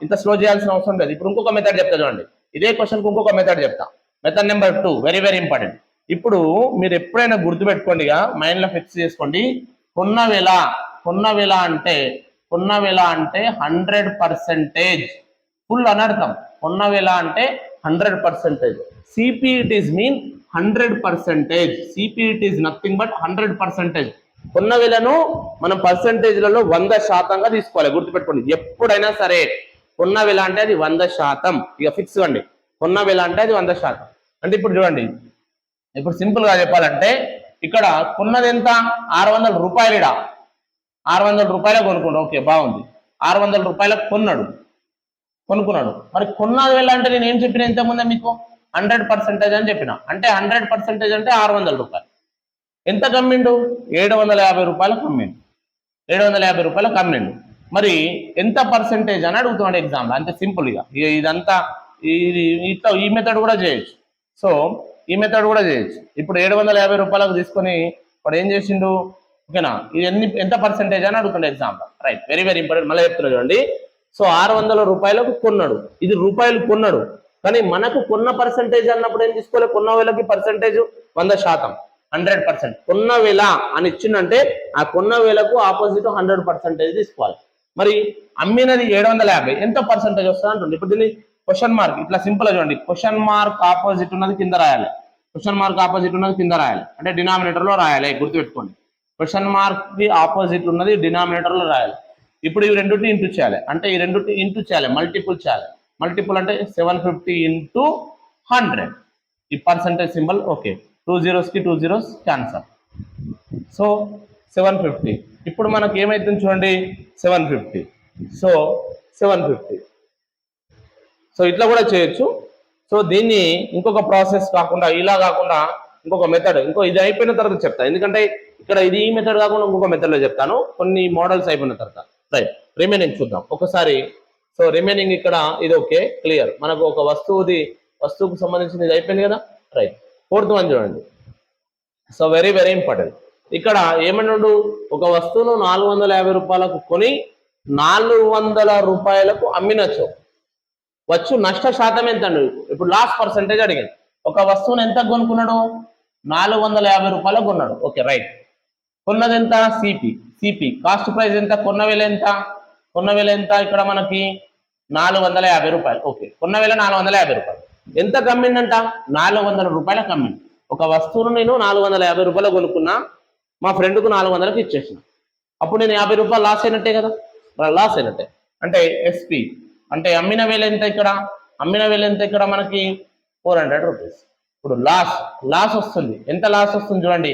Speaker 1: ఇంత స్లో చేయాల్సిన అవసరం లేదు. ఇప్పుడు ఇంకొక మెథడ్ చెప్తా చూడండి, ఇదే క్వశ్చన్ కు ఇంకొక మెథడ్ చెప్తా. Method number 2 very very important. ఇప్పుడు మీరు ఎప్పుడైనా గుర్తుపెట్టుకోండి, మైండ్ లో ఫిక్స్ చేసుకోండి. కొన్న వేల అంటే 100% ఫుల్ అనర్థం. కొన్న వేల అంటే 100%. CP it is mean 100%. CP it is nothing but 100%. కొన్న వేలను మనం పర్సెంటేజ్లలో 100%గా తీసుకోవాలి. గుర్తుపెట్టుకోండి, ఎప్పుడైనా సరే కొన్న వేల అంటే అది 100%. ఇక ఫిక్స్ అండి, కొన్న వేల అంటే అది 100%. అంటే ఇప్పుడు చూడండి, ఇప్పుడు సింపుల్ గా చెప్పాలంటే ఇక్కడ కొన్నది ఎంత, 600 రూపాయలు. ఇడ 600 రూపాయలు కొనుక్కోండి, ఓకే బాగుంది. 600 రూపాయలకు కొనుక్కున్నాడు. మరి కొన్న వేల అంటే నేను ఏం చెప్పిన ఇంతకుముందే మీకు, 100% అని చెప్పిన. అంటే 100% అంటే 600 రూపాయలు. ఎంత కమ్మిండు, 750 రూపాయలకు అమ్మిండు. 750 రూపాయలకు అమ్మిండు. మరి ఎంత పర్సెంటేజ్ అని అడుగుతున్నాడు ఎగ్జామ్లో. అంతే సింపుల్ గా. ఇదంతా ఇట్లా ఈ మెథడ్ కూడా చేయొచ్చు. సో ఈ మెథడ్ కూడా చేయొచ్చు. ఇప్పుడు 750 రూపాయలకు తీసుకొని ఇప్పుడు ఏం చేసిండు, ఓకేనా, ఇది ఎంత పర్సెంటేజ్ అని అడుగుతుండే ఎగ్జామ్లో. Right, very very important. మళ్ళీ చెప్తున్నా చూడండి. సో 600 రూపాయలకు కొన్నాడు, ఇది రూపాయలు కొన్నాడు, కానీ మనకు కొన్న పర్సెంటేజ్ అన్నప్పుడు ఏం తీసుకోవాలి, కొన్న వేలకి పర్సెంటేజ్ 100%, 100%. కొన్న వేల అని ఇచ్చిందంటే ఆ కొన్న వేలకు ఆపోజిట్ 100% తీసుకోవాలి. మరి అమ్మినది 750, ఎంత పర్సెంటేజ్ వస్తుంది అంటుంది. ఇప్పుడు దీన్ని క్వశ్చన్ మార్క్ ఇట్లా సింపుల్ గా చూడండి, క్వశ్చన్ మార్క్ ఆపోజిట్ ఉన్నది కింద రాయాలి, అంటే డినామినేటర్ లో రాయాలి. గుర్తుపెట్టుకోండి, క్వశ్చన్ మార్క్ కి ఆపోజిట్ ఉన్నది డినామినేటర్ లో రాయాలి. ఇప్పుడు ఈ రెండుని ఇంటూ చేయాలి, అంటే ఈ రెండుని ఇంటూ చేయాలి, మల్టిపుల్ చేయాలి. మల్టిపుల్ అంటే 750 ఇంటూ 100, ఈ పర్సెంటేజ్ సింబల్. ఓకే, 2 zeros కి 2 zeros క్యాన్సర్. సో 750. ఇప్పుడు మనకి ఏమైతుంది చూడండి, 750. సో 750. సో ఇట్లా కూడా చేయొచ్చు. సో దీన్ని ఇంకొక ప్రాసెస్ కాకుండా, ఇలా కాకుండా ఇంకొక మెథడ్, ఇది అయిపోయిన తర్వాత చెప్తా. ఎందుకంటే ఇక్కడ ఇది ఈ మెథడ్ కాకుండా ఇంకొక మెథడ్లో చెప్తాను, కొన్ని మోడల్స్ అయిపోయిన తర్వాత. రైట్, రిమైనింగ్ చూద్దాం ఒకసారి. సో రిమైనింగ్ ఇక్కడ ఇది ఓకే క్లియర్. మనకు ఒక వస్తువుకు సంబంధించిన ఇది అయిపోయింది కదా. రైట్, 4th one చూడండి. So very very important. ఇక్కడ ఏమన్నాడు, ఒక వస్తువును 450 రూపాయలకు కొని 400 రూపాయలకు అమ్మినచ్చు వచ్చు నష్ట శాతం ఎంత అండి. ఇప్పుడు లాస్ పర్సంటేజ్ అడిగాడు. ఒక వస్తువును ఎంత కొనుక్కున్నాడు, 450 రూపాయలకు కొన్నాడు. Okay right. కొన్నది ఎంత, సిపి. సిపి కాస్ట్ ప్రైస్ ఎంత, కొన్న వేల ఎంత, కొన్న వేల ఎంత, ఇక్కడ మనకి 450 రూపాయలు. ఓకే, కొన్న వేల 450 రూపాయలు. ఎంత కమ్మిండంట, 400 రూపాయలకు కమ్మింది. ఒక వస్తువును నేను 450 రూపాయలు కొనుక్కున్నా, మా ఫ్రెండ్కు 400కి ఇచ్చేసిన. అప్పుడు నేను 50 రూపాయలు లాస్ అయినట్టే కదా, లాస్ అయినట్టే. అంటే ఎస్పి అంటే అమ్మిన వేల ఎంత, ఇక్కడ అమ్మిన వేల ఎంత, ఇక్కడ మనకి 400 రూపీస్. ఇప్పుడు లాస్ వస్తుంది. ఎంత లాస్ వస్తుంది చూడండి,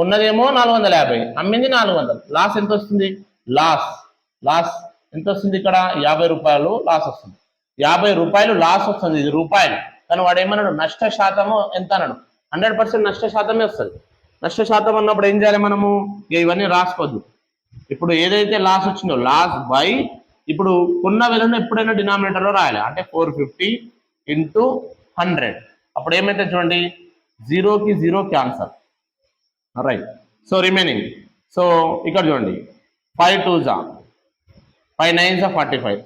Speaker 1: ఉన్నదేమో 450, అమ్మింది 400, లాస్ ఎంత వస్తుంది, లాస్ ఎంత వస్తుంది, ఇక్కడ 50 రూపాయలు లాస్ వస్తుంది. 50 రూపాయలు లాస్ వస్తుంది, ఇది రూపాయలు. కానీ వాడు ఏమన్నాడు, నష్ట శాతము ఎంత అన్నాడు, 100% నష్ట శాతమే వస్తుంది. నష్ట శాతం అన్నప్పుడు ఏం చేయాలి మనము, ఇవన్నీ రాసుకోవద్దు. ఇప్పుడు ఏదైతే లాస్ వచ్చిందో లాస్ బై, ఇప్పుడు కొన్న విలువను ఎప్పుడైనా డినామినేటర్లో రాయాలి. అంటే 450 ఇంటూ 100. అప్పుడు ఏమైతే చూడండి, 0కి 0 cancer. Right. So remaining, so ఇక్కడ చూడండి 5 2s 5 9s 45.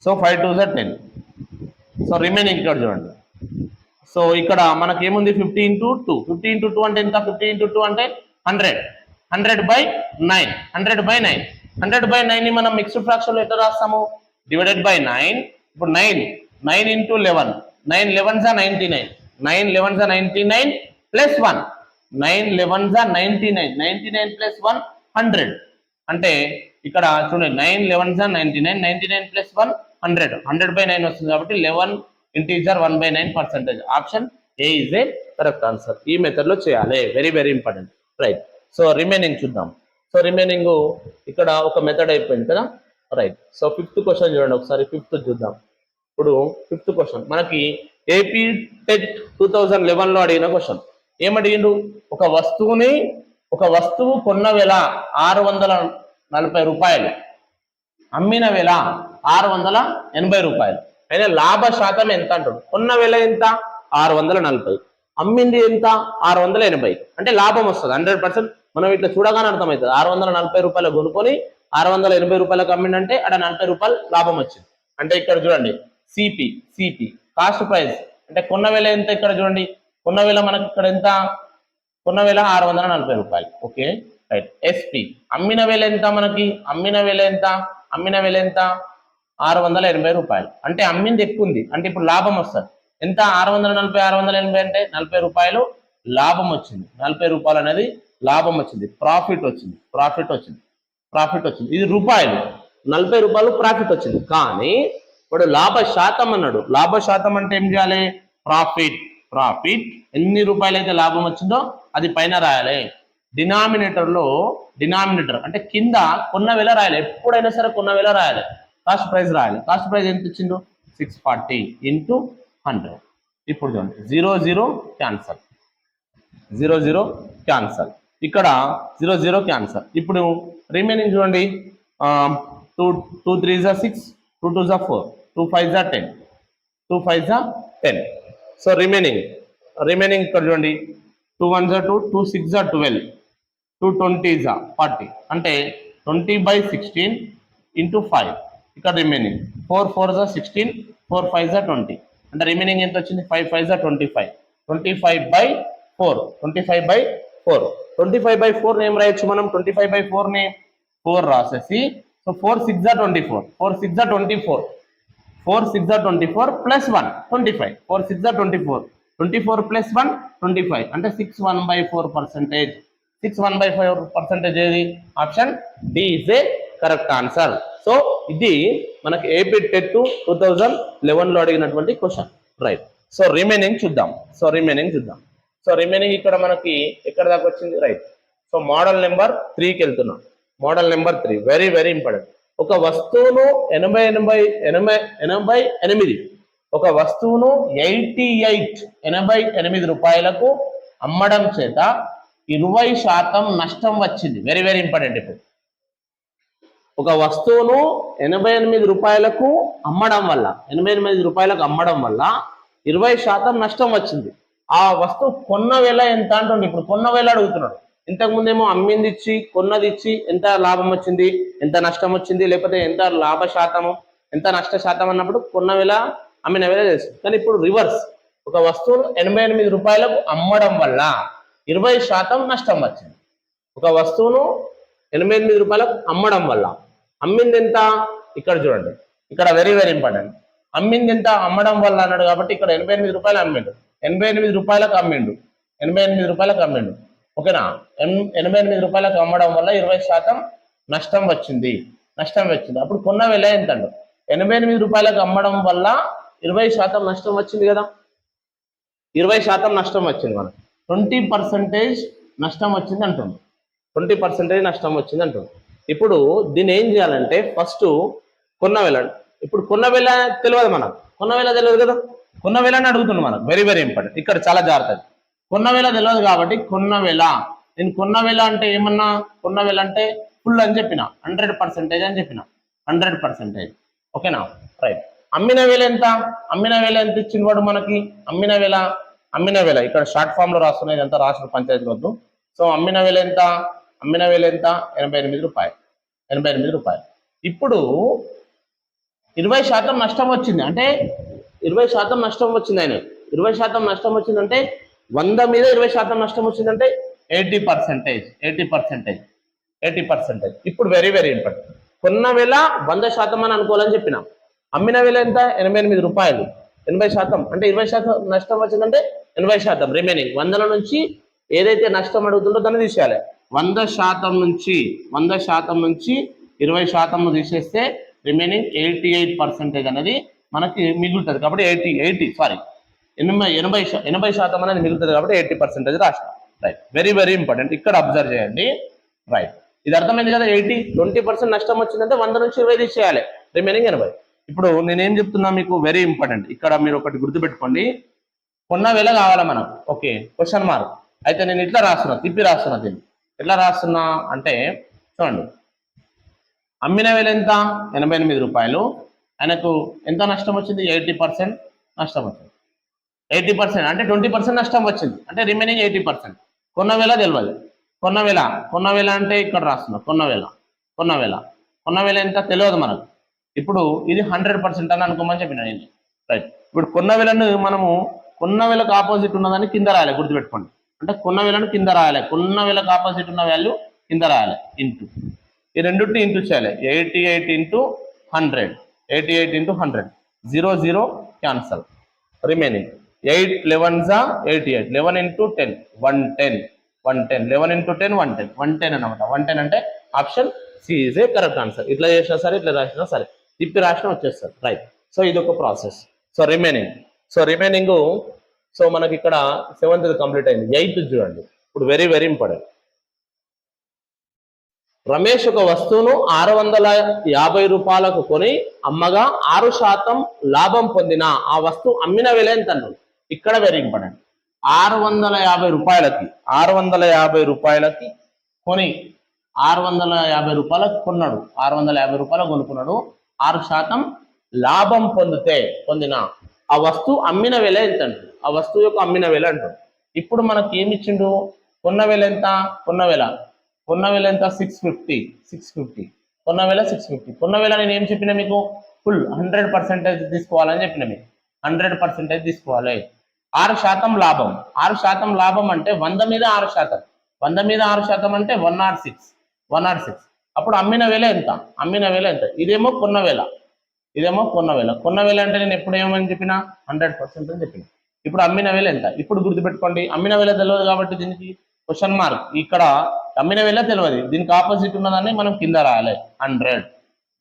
Speaker 1: So 5 2s 10. So remaining ఇక్కడ చూడండి. సో ఇక్కడ మనకి ఏముంది, 50 ఇంటూ 2. 50 ఇంటూ 2 అంటే ఎంత, 50 ఇంటూ 2 అంటే 100. 100 బై 9. 100 బై 9. 100 బై 9 ని మనం మిక్స్డ్ ఫ్రాక్షన్లో ఎట్లా రాస్తాము, డివైడెడ్ బై 9. ఇప్పుడు 9 into 11. 9 11s 99. 9 11s 99 plus 1. 9 11s 99. 99 plus 1 100. అంటే ఇక్కడ చూడండి, 9 11s 99. 99 ప్లస్ 1 100. 100 బై 9 వస్తుంది కాబట్టి 11 integer 1/9%. Option A is a correct answer. ఈ మెథడ్ లో చేయాలి, very very important. Right. So remaining చూద్దాం. సో రిమైనింగ్ ఇక్కడ ఒక మెథడ్ అయిపోయింది కదా. రైట్. సో 5th క్వశ్చన్ చూడండి ఒకసారి. 5th చూద్దాం. ఇప్పుడు 5th క్వశ్చన్ మనకి ఏపీ టెట్ 2011 లో అడిగిన క్వశ్చన్. ఏమడిగిండు, ఒక వస్తువు కొన్న వేల 640 రూపాయలు, అమ్మిన వేల 680 రూపాయలు. అయినా లాభ శాతం ఎంత అంటాడు. కొన్న వేల ఎంత, 640, అమ్మింది ఎంత, 680. అంటే లాభం వస్తుంది 100%. మనం ఇట్లా చూడగానే అర్థమవుతుంది. 640 రూపాయలు కొనుక్కొని 680 రూపాయలకు అమ్మిండంటే అక్కడ 40 రూపాయలు లాభం వచ్చింది. అంటే ఇక్కడ చూడండి, సిపి కాస్ట్ ప్రైస్ అంటే కొన్న వేల ఎంత, ఇక్కడ చూడండి కొన్న వేల మనకి ఇక్కడ ఎంత, కొన్న వేల 640 రూపాయలు. Okay right. ఎస్పి అమ్మిన వేల ఎంత, మనకి అమ్మిన వేల ఎంత, 680 రూపాయలు. అంటే అమ్మింది ఎక్కువ ఉంది, అంటే ఇప్పుడు లాభం వస్తుంది. ఎంత, 640 680 అంటే 40 రూపాయలు లాభం వచ్చింది. 40 రూపాయలు అనేది లాభం వచ్చింది, ప్రాఫిట్ వచ్చింది. ఇది రూపాయలు, 40 రూపాయలు ప్రాఫిట్ వచ్చింది. కానీ ఇప్పుడు లాభ శాతం అన్నాడు. లాభ శాతం అంటే ఏం చేయాలి, ప్రాఫిట్ ఎన్ని రూపాయలు అయితే లాభం వచ్చిందో అది పైన రాయాలి. డినామినేటర్ అంటే కింద కొన్న వేల రాయాలి. ఎప్పుడైనా సరే కొన్న వేల రాయాలి, కాస్ట్ ప్రైస్ రాయాలి. కాస్ట్ ప్రైస్ ఎంత ఇచ్చిందో 640 ఇంటూ 100. ఇప్పుడు చూడండి 0 0 క్యాన్సల్, 0 క్యాన్సల్, ఇక్కడ 0 క్యాన్సల్. ఇప్పుడు రిమైనింగ్ చూడండి, 2 3s 6, 2 2s 4, 2 5s 10, 2 5s 10. So remaining ఇక్కడ చూడండి, 2 1s 2, 2 6s 12, 2 20s 40. అంటే 20/16 ఇంటూ 5. ఇక్కడ రిమైనింగ్ 4 4s 16, 4 5s 20. అంటే రిమైనింగ్ ఎంత వచ్చింది, 5 5s 25. 25/4. 25/4 ఏం రాయొచ్చు మనం, 25/4 ని 4 రాసేసి, so 4 6s 24. 4 6s 24. 4 6s 24 plus 1 25. 4 6s 24. 24 plus 1 25. అంటే 6 1/4%. 6 1/4% ఏది, option D is a correct answer. So ఇది మనకి ఏపీ టెట్ 2011 లో అడిగినటువంటి క్వశ్చన్. రైట్. సో రిమైనింగ్ చూద్దాం. సో రిమైనింగ్ ఇక్కడ మనకి ఎక్కడ దాకా వచ్చింది, రైట్. సో మోడల్ నెంబర్ 3కి వెళ్తున్నాం. Model number 3 very very important. ఒక వస్తువును 88 ఒక వస్తువును 88 రూపాయలకు అమ్మడం చేత 20% నష్టం వచ్చింది. Very very important. ఇప్పుడు ఒక వస్తువును 88 రూపాయలకు అమ్మడం వల్ల 20% నష్టం వచ్చింది. ఆ వస్తువు కొన్న వెల ఎంత అంటుండే, ఇప్పుడు కొన్న వెల అడుగుతున్నాడు. ఇంతకు ముందేమో అమ్మింది ఇచ్చి కొన్నది ఇచ్చి ఎంత లాభం వచ్చింది, ఎంత నష్టం వచ్చింది, లేకపోతే ఎంత లాభ శాతము, ఎంత నష్ట శాతం అన్నప్పుడు కొన్న వెల అమ్మిన వెల తెలుసు. కానీ ఇప్పుడు రివర్స్, ఒక వస్తువును 88 రూపాయలకు అమ్మడం వల్ల 20% నష్టం వచ్చింది. ఒక వస్తువును 88 రూపాయలకు అమ్మడం వల్ల అమ్మింది ఎంత, ఇక్కడ చూడండి, ఇక్కడ వెరీ వెరీ ఇంపార్టెంట్. అమ్మింది ఎంత, అమ్మడం వల్ల అన్నాడు కాబట్టి ఇక్కడ 88 రూపాయలు అమ్మిండు, 88 రూపాయలకు అమ్మిండు, 88 రూపాయలకు అమ్మిండు. ఓకేనా, 88 రూపాయలకు అమ్మడం వల్ల 20% నష్టం వచ్చింది, నష్టం వచ్చింది. అప్పుడు కొన్న వెల ఎంత అండి, 88 రూపాయలకు అమ్మడం వల్ల 20% నష్టం వచ్చింది కదా, 20% నష్టం వచ్చింది, మనకు 20% నష్టం వచ్చింది అంటుంది, 20% నష్టం వచ్చింది అంటుంది. ఇప్పుడు దీన్ని ఏం చేయాలంటే ఫస్ట్ కొన్న వెల, ఇప్పుడు కొన్న వెల తెలియదు మనకు, కొన్న వెల తెలియదు కదా, కొన్న వెల అని అడుగుతున్నాం మనకు, వెరీ వెరీ ఇంపార్టెంట్. ఇక్కడ చాలా జాగ్రత్త, కొన్న వెల తెలియదు కాబట్టి కొన్న వెల, నేను కొన్న వెల అంటే ఏమన్నా, కొన్న వెల అంటే ఫుల్ అని చెప్పిన, 100% అని చెప్పిన, 100%. ఓకేనా, రైట్. అమ్మిన వేల ఎంత, అమ్మిన వేల ఎంత ఇచ్చిన వాడు మనకి, అమ్మిన వేల, అమ్మిన వేల ఇక్కడ షార్ట్ ఫామ్ లో రాస్తున్నాయి, ఇదంతా రాష్ట్ర పంచాయతీ వద్దు. సో అమ్మిన వేల ఎంత, అమ్మిన వేల ఎంత, 88 రూపాయలు, 88 రూపాయలు. ఇప్పుడు 20% నష్టం వచ్చింది అంటే 20% నష్టం వచ్చింది, ఆయన 20% నష్టం వచ్చిందంటే 100 మీద 20% నష్టం వచ్చిందంటే 80%, 80%, 80%. ఇప్పుడు వెరీ వెరీ ఇంపార్టెంట్, కొన్న వేల 100% అని అనుకోవాలని చెప్పిన, అమ్మిన వేల ఎంత, 88 రూపాయలు, 80% అంటే 20% నష్టం వచ్చిందంటే 80%, రిమైనింగ్ 100 నుంచి ఏదైతే నష్టం అడుగుతుందో దాన్ని తీసేయాలి. 100% నుంచి 20% తీసేస్తే రిమైనింగ్ 88% అనేది మనకి మిగులుతుంది. కాబట్టి 80% అనేది మిగులుతుంది కాబట్టి 80% రాష్ట్రం. Right, very very important. ఇక్కడ అబ్జర్వ్ చేయండి. రైట్, ఇది అర్థమైంది కదా. 20% నష్టం వచ్చిందంటే 100 నుంచి 20 తీసేయాలి, రిమైనింగ్ 80. ఇప్పుడు నేనేం చెప్తున్నా మీకు వెరీ ఇంపార్టెంట్, ఇక్కడ మీరు ఒకటి గుర్తుపెట్టుకోండి, కొన్న వేల కావాలా మనకు. Okay, question mark. అయితే నేను ఇట్లా రాస్తున్నా, తిప్పి రాస్తున్నా, దీన్ని ఎట్లా రాస్తున్నా అంటే చూడండి, అమ్మిన వేల ఎంత, 88 రూపాయలు, ఆయనకు ఎంత నష్టం వచ్చింది, 80% నష్టం వచ్చింది. 80% అంటే 20% నష్టం వచ్చింది, అంటే రిమైనింగ్ 80%. కొన్న వేల తెలియదు, కొన్న వేల అంటే ఇక్కడ రాస్తున్నా, కొన్న వేల ఎంత తెలియదు మనకు. ఇప్పుడు ఇది 100% అని అనుకోమని చెప్పిన నేను. రైట్, ఇప్పుడు కొన్న వేలను మనము, కొన్న వేలకు ఆపోజిట్ ఉన్నదాన్ని కింద రాయాలి, గుర్తుపెట్టుకోండి. అంటే కొన్న వేలను కింద రాయాలి, కొన్న వేలకు ఆపోజిట్ ఉన్న వాల్యూ కింద రాయాలి, ఇంటూ, ఈ రెండింటిని ఇంటూ చేయాలి. 88 into 100, 88 into 100, 0 0 cancel, remaining 8 11 88, 11 into 10 110, 11 into 10 110 అనమాట. 110 అంటే option C is a correct answer. ఇట్లా చేసినా సరే, ఇట్లా రాసినా సరే, తిప్పి రాసినా వచ్చేస్తారు. రైట్, సో ఇది ఒక ప్రాసెస్. సో రిమైనింగ్ సో మనకి ఇక్కడ 7th కంప్లీట్ అయింది, 8th చూడండి. ఇప్పుడు వెరీ వెరీ ఇంపార్టెంట్. రమేష్ ఒక వస్తువును 650 రూపాయలకు కొని అమ్మగా 6% లాభం పొందిన ఆ వస్తువు అమ్మిన వేల ఎంత అన్నాడు. ఇక్కడ వెరీ ఇంపార్టెంట్, 650 రూపాయలకి కొని 650 రూపాయలకు కొన్నాడు, 650 రూపాయలకు కొనుక్కున్నాడు, 6% లాభం పొందిన ఆ వస్తువు అమ్మిన వేల ఎంత అంటాడు, ఆ వస్తువు యొక్క అమ్మిన వేల అంటాడు. ఇప్పుడు మనకి ఏమి ఇచ్చిండు, కొన్న వేల ఎంత, కొన్న వేల ఎంత 650, కొన్న వేల 650. కొన్న వేల నేను ఏం చెప్పినా మీకు, ఫుల్ 100% తీసుకోవాలని చెప్పిన మీకు, 100% తీసుకోవాలి. 6% లాభం, 6% లాభం అంటే 100 మీద 6%, 100 మీద 6% అంటే 106. అప్పుడు అమ్మిన వేల ఎంత, ఇదేమో కొన్న వేల, కొన్న వేల అంటే నేను ఎప్పుడు ఏమని చెప్పిన, 100% అని చెప్పిన. ఇప్పుడు అమ్మిన వేల ఎంత, ఇప్పుడు గుర్తుపెట్టుకోండి, అమ్మిన వేల తెలియదు కాబట్టి దీనికి క్వశ్చన్ మార్క్. ఇక్కడ అమ్మిన వేల తెలియదు, దీనికి ఆపోజిట్ ఉన్నదాన్ని మనం కింద రాయాలి, 100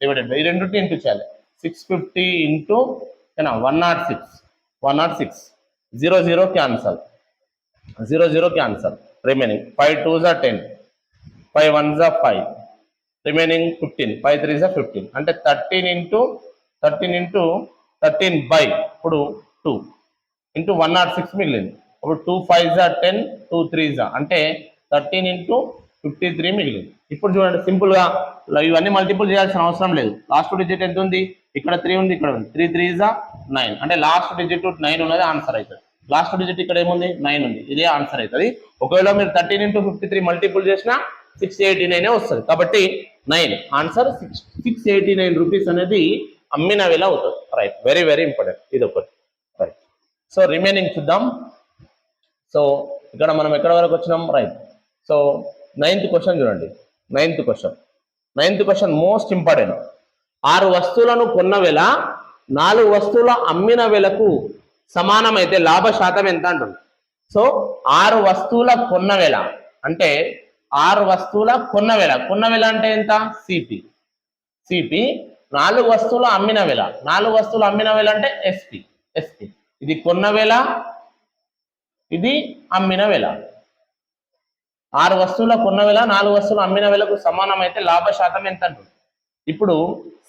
Speaker 1: డివైడెడ్ బై, ఈ రెండింటిని ఇంటూ చేయాలి, 650 into 106, 0 0 cancel, remaining 5 2s 10, 5 1s 5, remaining 15, 5 3s 15, అంటే 13 ఇంటూ 13 బై, ఇప్పుడు 2 ఇంటూ 106 మిగిలింది. ఇప్పుడు 2 5s 10, 2 3s అంటే 13 ఇంటూ 53 మిగిలింది. ఇప్పుడు చూడండి, సింపుల్ గా ఇవన్నీ మల్టిపుల్ చేయాల్సిన అవసరం లేదు. లాస్ట్ డిజిట్ ఎంత ఉంది, ఇక్కడ 3 ఉంది, ఇక్కడ ఉంది, 3 3s 9, అంటే లాస్ట్ డిజిట్ 9 ఉన్నది ఆన్సర్ అవుతుంది. లాస్ట్ డిజిట్ ఇక్కడ ఏముంది 9 ఉంది, ఇదే ఆన్సర్ అవుతుంది. ఒకవేళ మీరు 13 into 53 మల్టిపుల్ చేసినా 689 వస్తుంది. కాబట్టి 9 ఆన్సర్ 689 రూపీస్ అనేది అమ్మిన వేళ అవుతుంది. రైట్, వెరీ వెరీ ఇంపార్టెంట్ ఇది ఒకటి. రైట్, సో రిమైనింగ్ చూద్దాం. సో ఇక్కడ మనం ఎక్కడ వరకు వచ్చినాం? రైట్, సో 9th క్వశ్చన్ చూడండి. 9th question most important. 6 వస్తువులను కొన్న వేళ 4 వస్తువుల అమ్మిన వేలకు సమానమైతే లాభ శాతం ఎంత అంటుంది. సో 6 వస్తువుల కొన్న వేళ అంటే 6 వస్తువుల కొన్న వేళ అంటే ఎంత? సిపి. 4 వస్తువుల అమ్మిన వేళ, 4 వస్తువుల అమ్మిన వేళ అంటే ఎస్పి. ఇది కొన్న వేళ, ఇది అమ్మిన వేళ. 6 వస్తువుల కొన్న వేళ 4 వస్తువుల అమ్మిన వేళకు సమానమైతే లాభ శాతం ఎంత అంటుంది. ఇప్పుడు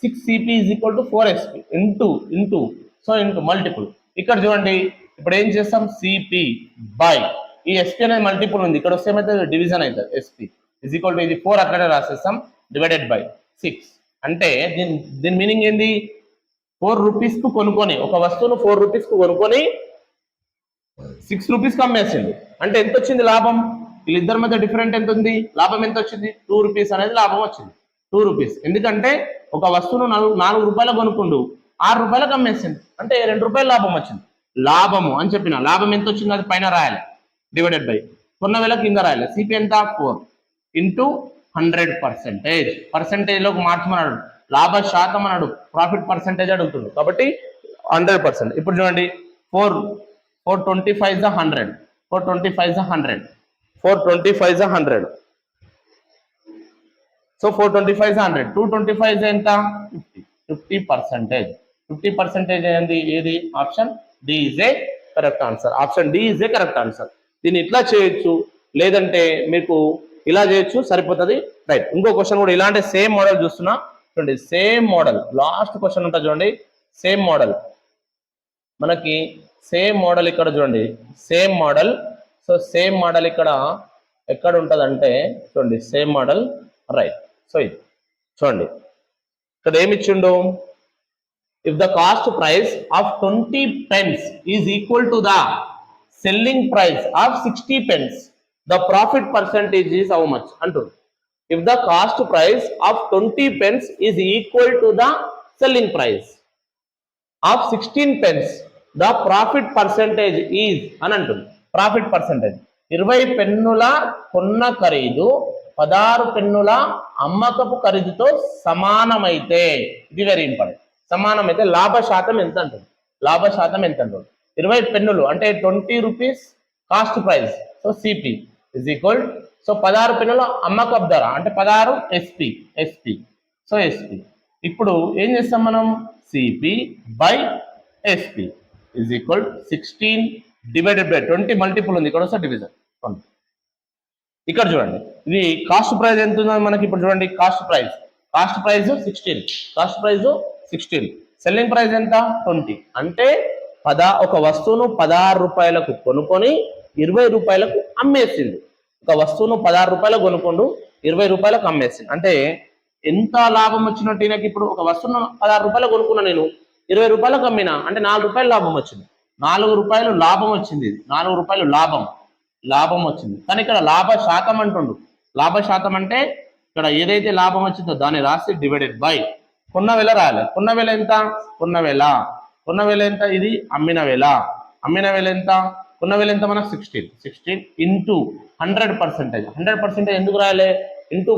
Speaker 1: 6CP = 4SP ఇంటూ మల్టిపుల్. ఇక్కడ చూడండి, ఇప్పుడు ఏం చేస్తాం? సిపి బై ఈ ఎస్పీ అనేది మల్టిపుల్ ఉంది, ఇక్కడ వస్తే ఏమైతే డివిజన్ అవుతుంది. ఎస్పీ = ఇది 4 అక్కడే రాసేస్తాం, డివైడెడ్ బై 6. అంటే దీని మీనింగ్ ఏంది? 4 రూపీస్కు కొనుక్కొని, ఒక వస్తువును 4 రూపీస్కు కొనుక్కొని 6 రూపీస్కి అమ్మేసిండు. అంటే ఎంత వచ్చింది లాభం? వీళ్ళిద్దరి మధ్య డిఫరెంట్ ఎంత ఉంది? లాభం ఎంత వచ్చింది? 2 రూపీస్ అనేది లాభం వచ్చింది. 2 రూపీస్. ఎందుకంటే ఒక వస్తువును 4 రూపాయలు కొనుక్కుండు, 6 రూపాయలకు అమ్మేసింది, అంటే 2 రూపాయలు లాభం వచ్చింది. లాభము అని చెప్పిన, లాభం ఎంత వచ్చింది అది పైన రాయాలి, డివైడెడ్ బై కొన్న వేళ కింద రాయాలి. సిపి ఎంత? 4 ఇంటూ 100%. పర్సెంటేజ్లోకి మార్చమన్నాడు, లాభ శాతం అన్నాడు, ప్రాఫిట్ పర్సెంటేజ్ అడుగుతుంది కాబట్టి 100%. ఇప్పుడు చూడండి, 425 is 100, 425 is 100, 425 is 100. So 425 is 100, 225 is ఎంత? 50%. 50% ఏంది? ఏది? Option D is a correct answer. Option D is a correct answer. దీన్ని ఇట్లా చేయొచ్చు, లేదంటే మీకు ఇలా చేయొచ్చు, సరిపోతుంది. రైట్, ఇంకో క్వశ్చన్ కూడా ఇలాంటి సేమ్ మోడల్ చూస్తున్నా చూడండి. సేమ్ మోడల్ లాస్ట్ క్వశ్చన్ ఉంటుంది చూడండి. సేమ్ మోడల్ మనకి సేమ్ మోడల్ ఇక్కడ చూడండి, same model. So same model ఇక్కడ ఎక్కడ ఉంటుంది అంటే చూడండి, సేమ్ మోడల్. రైట్, సో ఇది చూడండి, ఇక్కడ ఏమి ఇచ్చిండు? If the cost price of 20 pence is equal to the selling price of 60 pence, the profit percentage is how much అంటుంది. If the cost price of 20 pence is equal to the selling price of 16 pence, the profit percentage is అని అంటుంది. Profit percentage 20 పెన్నుల కొన్న ఖరీదు 16 పెన్నుల అమ్మకపు ఖరీదుతో సమానమైతే, ఇది very important, సమానమైతే లాభ శాతం ఎంత అంటుంది. లాభ శాతం ఎంత అంటుంది? 20 పెన్నులు అంటే 20 rupees cost price, so CP is equal, so 16 పెన్నుల అమ్మకపు ధర అంటే 16 ఎస్పి, సో ఎస్పి. ఇప్పుడు ఏం చేస్తాం మనం? CP by SP is equal 16 divided by 20 multiple ఉంది, ఇక్కడ వస్తే డివిజన్ 20. ఇక్కడ చూడండి, ఇది కాస్ట్ ప్రైస్ ఎంత ఉందో మనకి ఇప్పుడు చూడండి. కాస్ట్ ప్రైస్ 16, సెల్లింగ్ ప్రైస్ ఎంత? 20. అంటే ఒక వస్తువును 16 రూపాయలకు కొనుక్కొని 20 రూపాయలకు అమ్మేసింది. ఒక వస్తువును 16 రూపాయలకు కొనుక్కోండు, 20 రూపాయలకు అమ్మేసింది. అంటే ఎంత లాభం వచ్చినట్టు ఈయనకి? ఇప్పుడు ఒక వస్తువును 16 రూపాయలకు కొనుక్కున్నా, నేను 20 రూపాయలకు అమ్మినా, అంటే 4 రూపాయలు లాభం వచ్చింది. 4 రూపాయలు లాభం వచ్చింది. ఇది 4 రూపాయలు లాభం వచ్చింది. కానీ ఇక్కడ లాభ శాతం అంటుండు. లాభ శాతం అంటే ఇక్కడ ఏదైతే లాభం వచ్చిందో దాన్ని రాసి డివైడెడ్ బై కొన్న వేళ రాయాలి. కొన్న వేళ ఎంత? కొన్న వేళ ఎంత? ఇది అమ్మిన వేళ ఎంత? కొన్న వేళ ఎంత మనకు? 16 ఇంటూ 100%. 100% ఎందుకు రాయాలి? ఇంటూ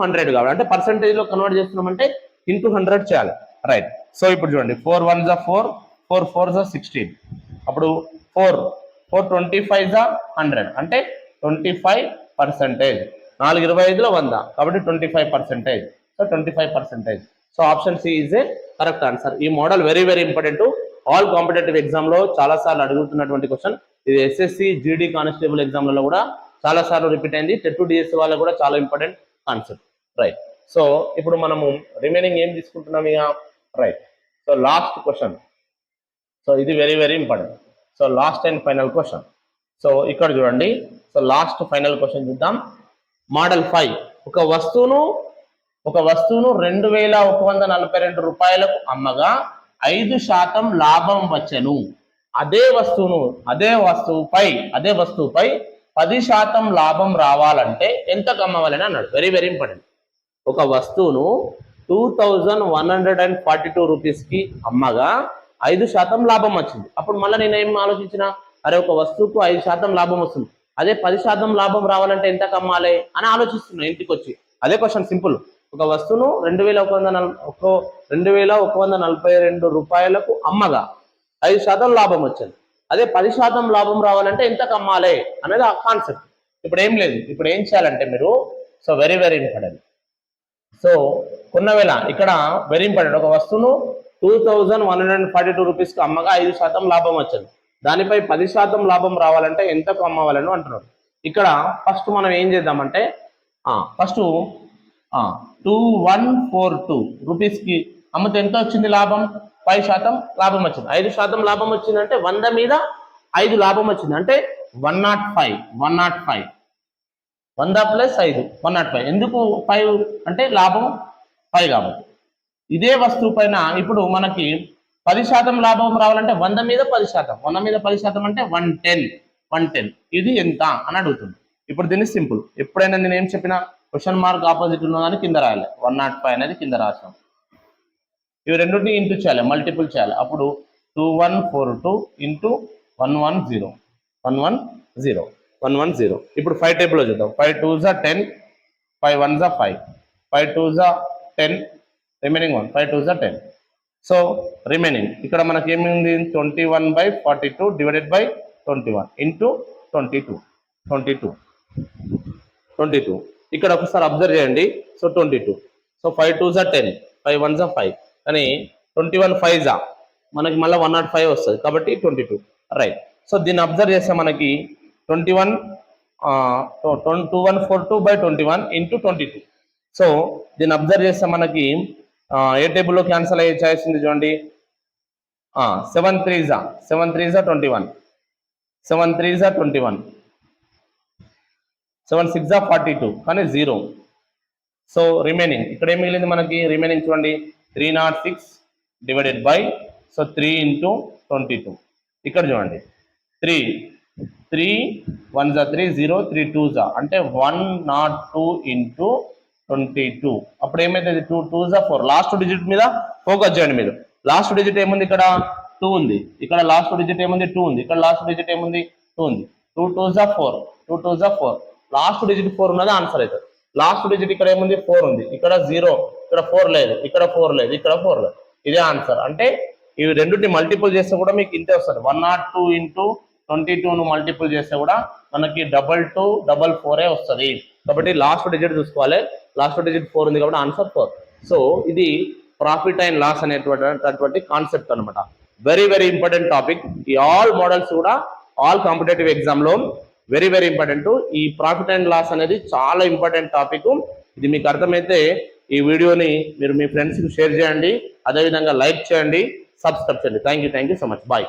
Speaker 1: 100 కాబట్టి, అంటే పర్సెంటేజ్ లో కన్వర్ట్ చేస్తున్నామంటే ఇంటూ 100 చేయాలి. రైట్, సో ఇప్పుడు చూడండి, 4 1s are 4, 4 4s are 16. అప్పుడు 425 is 100 అంటే 25%. 4 25లో 100 కాబట్టి 25%. So 25%. So option C is a correct answer. ఈ model very very important. All competitive exam లో చాలా సార్లు అడుగుతున్నటువంటి క్వశ్చన్ ఇది. ఎస్ఎస్సి జీడీ కానిస్టేబుల్ ఎగ్జామ్లలో కూడా చాలా సార్లు రిపీట్ అయింది. టెట్ డిఎస్సి వాళ్ళకు కూడా చాలా ఇంపార్టెంట్ కాన్సెప్ట్. రైట్, సో ఇప్పుడు మనము రిమైనింగ్ ఏం తీసుకుంటున్నాం ఇక? Right, so last question. So ఇది very very important. So last and final question. So ఇక్కడ చూడండి, సో లాస్ట్ ఫైనల్ క్వశ్చన్ చూద్దాం. మోడల్ 5. ఒక వస్తువును 2142 రూపాయలకు అమ్మగా 5% లాభం వచ్చెను. అదే వస్తువుపై 10% లాభం రావాలంటే ఎంతకు అమ్మవాలని అన్నాడు. Very very important. ఒక వస్తువును 2142 రూపీస్కి అమ్మగా 5% లాభం వచ్చింది. అప్పుడు మళ్ళీ నేను ఏం ఆలోచించిన, అరే ఒక వస్తువుకు 5% లాభం వస్తుంది, అదే 10% లాభం రావాలంటే ఎంతకు అమ్మాలి అని ఆలోచిస్తున్నా ఇంటికి వచ్చి. అదే క్వశ్చన్ సింపుల్. ఒక వస్తువును 2142 రూపాయలకు అమ్మగా 5% లాభం వచ్చింది, అదే 10% లాభం రావాలంటే ఎంతకు అమ్మాలి అనేది ఆ కాన్సెప్ట్. ఇప్పుడు ఏం లేదు, ఇప్పుడు ఏం చేయాలంటే మీరు, so very very important. So కొన్న వేళ ఇక్కడ వెరీ ఇంపార్టెంట్. ఒక వస్తువును 2142 రూపీస్కి అమ్మగా 5% లాభం వచ్చింది, దానిపై 10% లాభం రావాలంటే ఎంతకు అమ్మవాలని అంటున్నాడు. ఇక్కడ ఫస్ట్ మనం ఏం చేద్దామంటే, ఫస్ట్ 2142 రూపీస్కి అమ్మితే ఎంత వచ్చింది లాభం? 5% లాభం వచ్చింది. 5% లాభం వచ్చిందంటే 100 మీద 5 లాభం వచ్చింది అంటే 105. 100 ప్లస్ 5 105. ఎందుకు 5 అంటే లాభం 5 కాబట్టి. ఇదే వస్తువు పైన ఇప్పుడు మనకి 10% లాభం రావాలంటే 100 మీద 10%, 100 మీద 10% అంటే 110. ఇది ఎంత అని అడుగుతుంది. ఇప్పుడు దీన్ని సింపుల్. ఎప్పుడైనా నేను ఏం చెప్పినా క్వశ్చన్ మార్క్ ఆపోజిట్ ఉన్నదని కింద రాయాలి. 105 అనేది కింద రాసాం. ఇవి రెండింటిని ఇంటూ చేయాలి, మల్టిపుల్ చేయాలి. అప్పుడు 2142 ఇంటూ 110. ఇప్పుడు 5 టేబుల్లో చూద్దాం. 5 2s 10, 5 1s 5, 5 2s 10, remaining 1, 5 2s 10. So remaining ఇక్కడ మనకి ఏమి ఉంది? 21/42 డివైడెడ్ బై 21 ఇంటూ 22. ఇక్కడ ఒకసారి అబ్జర్వ్ చేయండి. సో 22. సో 5 2s 10, 5 1s 5, కానీ 21 5s మనకి మళ్ళీ 105 వస్తుంది కాబట్టి 22. రైట్. సో దీన్ని అబ్జర్వ్ చేస్తే మనకి 2142/21 ఇంటూ 22. సో దీన్ని అబ్జర్వ్ చేస్తే మనకి ఏ టేబుల్లో క్యాన్సల్ అయ్యే ఛాయిస్ ఉంది చూడండి. 7 3s 21, 7 3s 21, 7 6s 42, కానీ 0. సో రిమైనింగ్ ఇక్కడ ఏం మిగిలింది మనకి? రిమైనింగ్ చూడండి, 306 డివైడెడ్ బై, సో 3 ఇంటూ 22. ఇక్కడ చూడండి, 3 1s 3, 0 3 2s అంటే 102 ఇంటూ 22. అప్పుడు ఏమైతుంది? 2 2s 4. లాస్ట్ డిజిట్ మీద ఫోకస్ చేయండి మీరు. లాస్ట్ డిజిట్ ఏముంది? ఇక్కడ 2 ఉంది. ఇక్కడ లాస్ట్ డిజిట్ ఏముంది? 2 ఉంది. ఇక్కడ లాస్ట్ డిజిట్ ఏముంది? 2 ఉంది. 2 2s 4, 2 2s 4. లాస్ట్ డిజిట్ 4 ఉన్నది ఆన్సర్ అవుతుంది. లాస్ట్ డిజిట్ ఇక్కడ ఏముంది? 4 ఉంది. ఇక్కడ 0, ఇక్కడ 4 లేదు, ఇక్కడ 4 లేదు, ఇక్కడ 4 లేదు. ఇదే ఆన్సర్. అంటే ఇవి రెండింటిని మల్టిపుల్ చేస్తే కూడా మీకు ఇంతే వస్తుంది. 102 ఇంటూ 22ను మల్టిపుల్ చేస్తే కూడా మనకి 2244 వస్తుంది. కాబట్టి లాస్ట్ డిజిట్ చూసుకోవాలి. లాస్ట్ డిజిట్ 4 ఉంది కాబట్టి ఆన్సర్ 4. సో ఇది ప్రాఫిట్ అండ్ లాస్ అనేటువంటి కాన్సెప్ట్ అనమాట. Very very important topic. ఈ ఆల్ మోడల్స్ కూడా ఆల్ కాంపిటేటివ్ ఎగ్జామ్లో వెరీ వెరీ ఇంపార్టెంట్. ఈ ప్రాఫిట్ అండ్ లాస్ అనేది చాలా ఇంపార్టెంట్ టాపిక్. ఇది మీకు అర్థమైతే ఈ వీడియోని మీరు మీ ఫ్రెండ్స్కి షేర్ చేయండి, అదేవిధంగా లైక్ చేయండి, సబ్స్క్రైబ్ చేయండి. Thank you so much. Bye.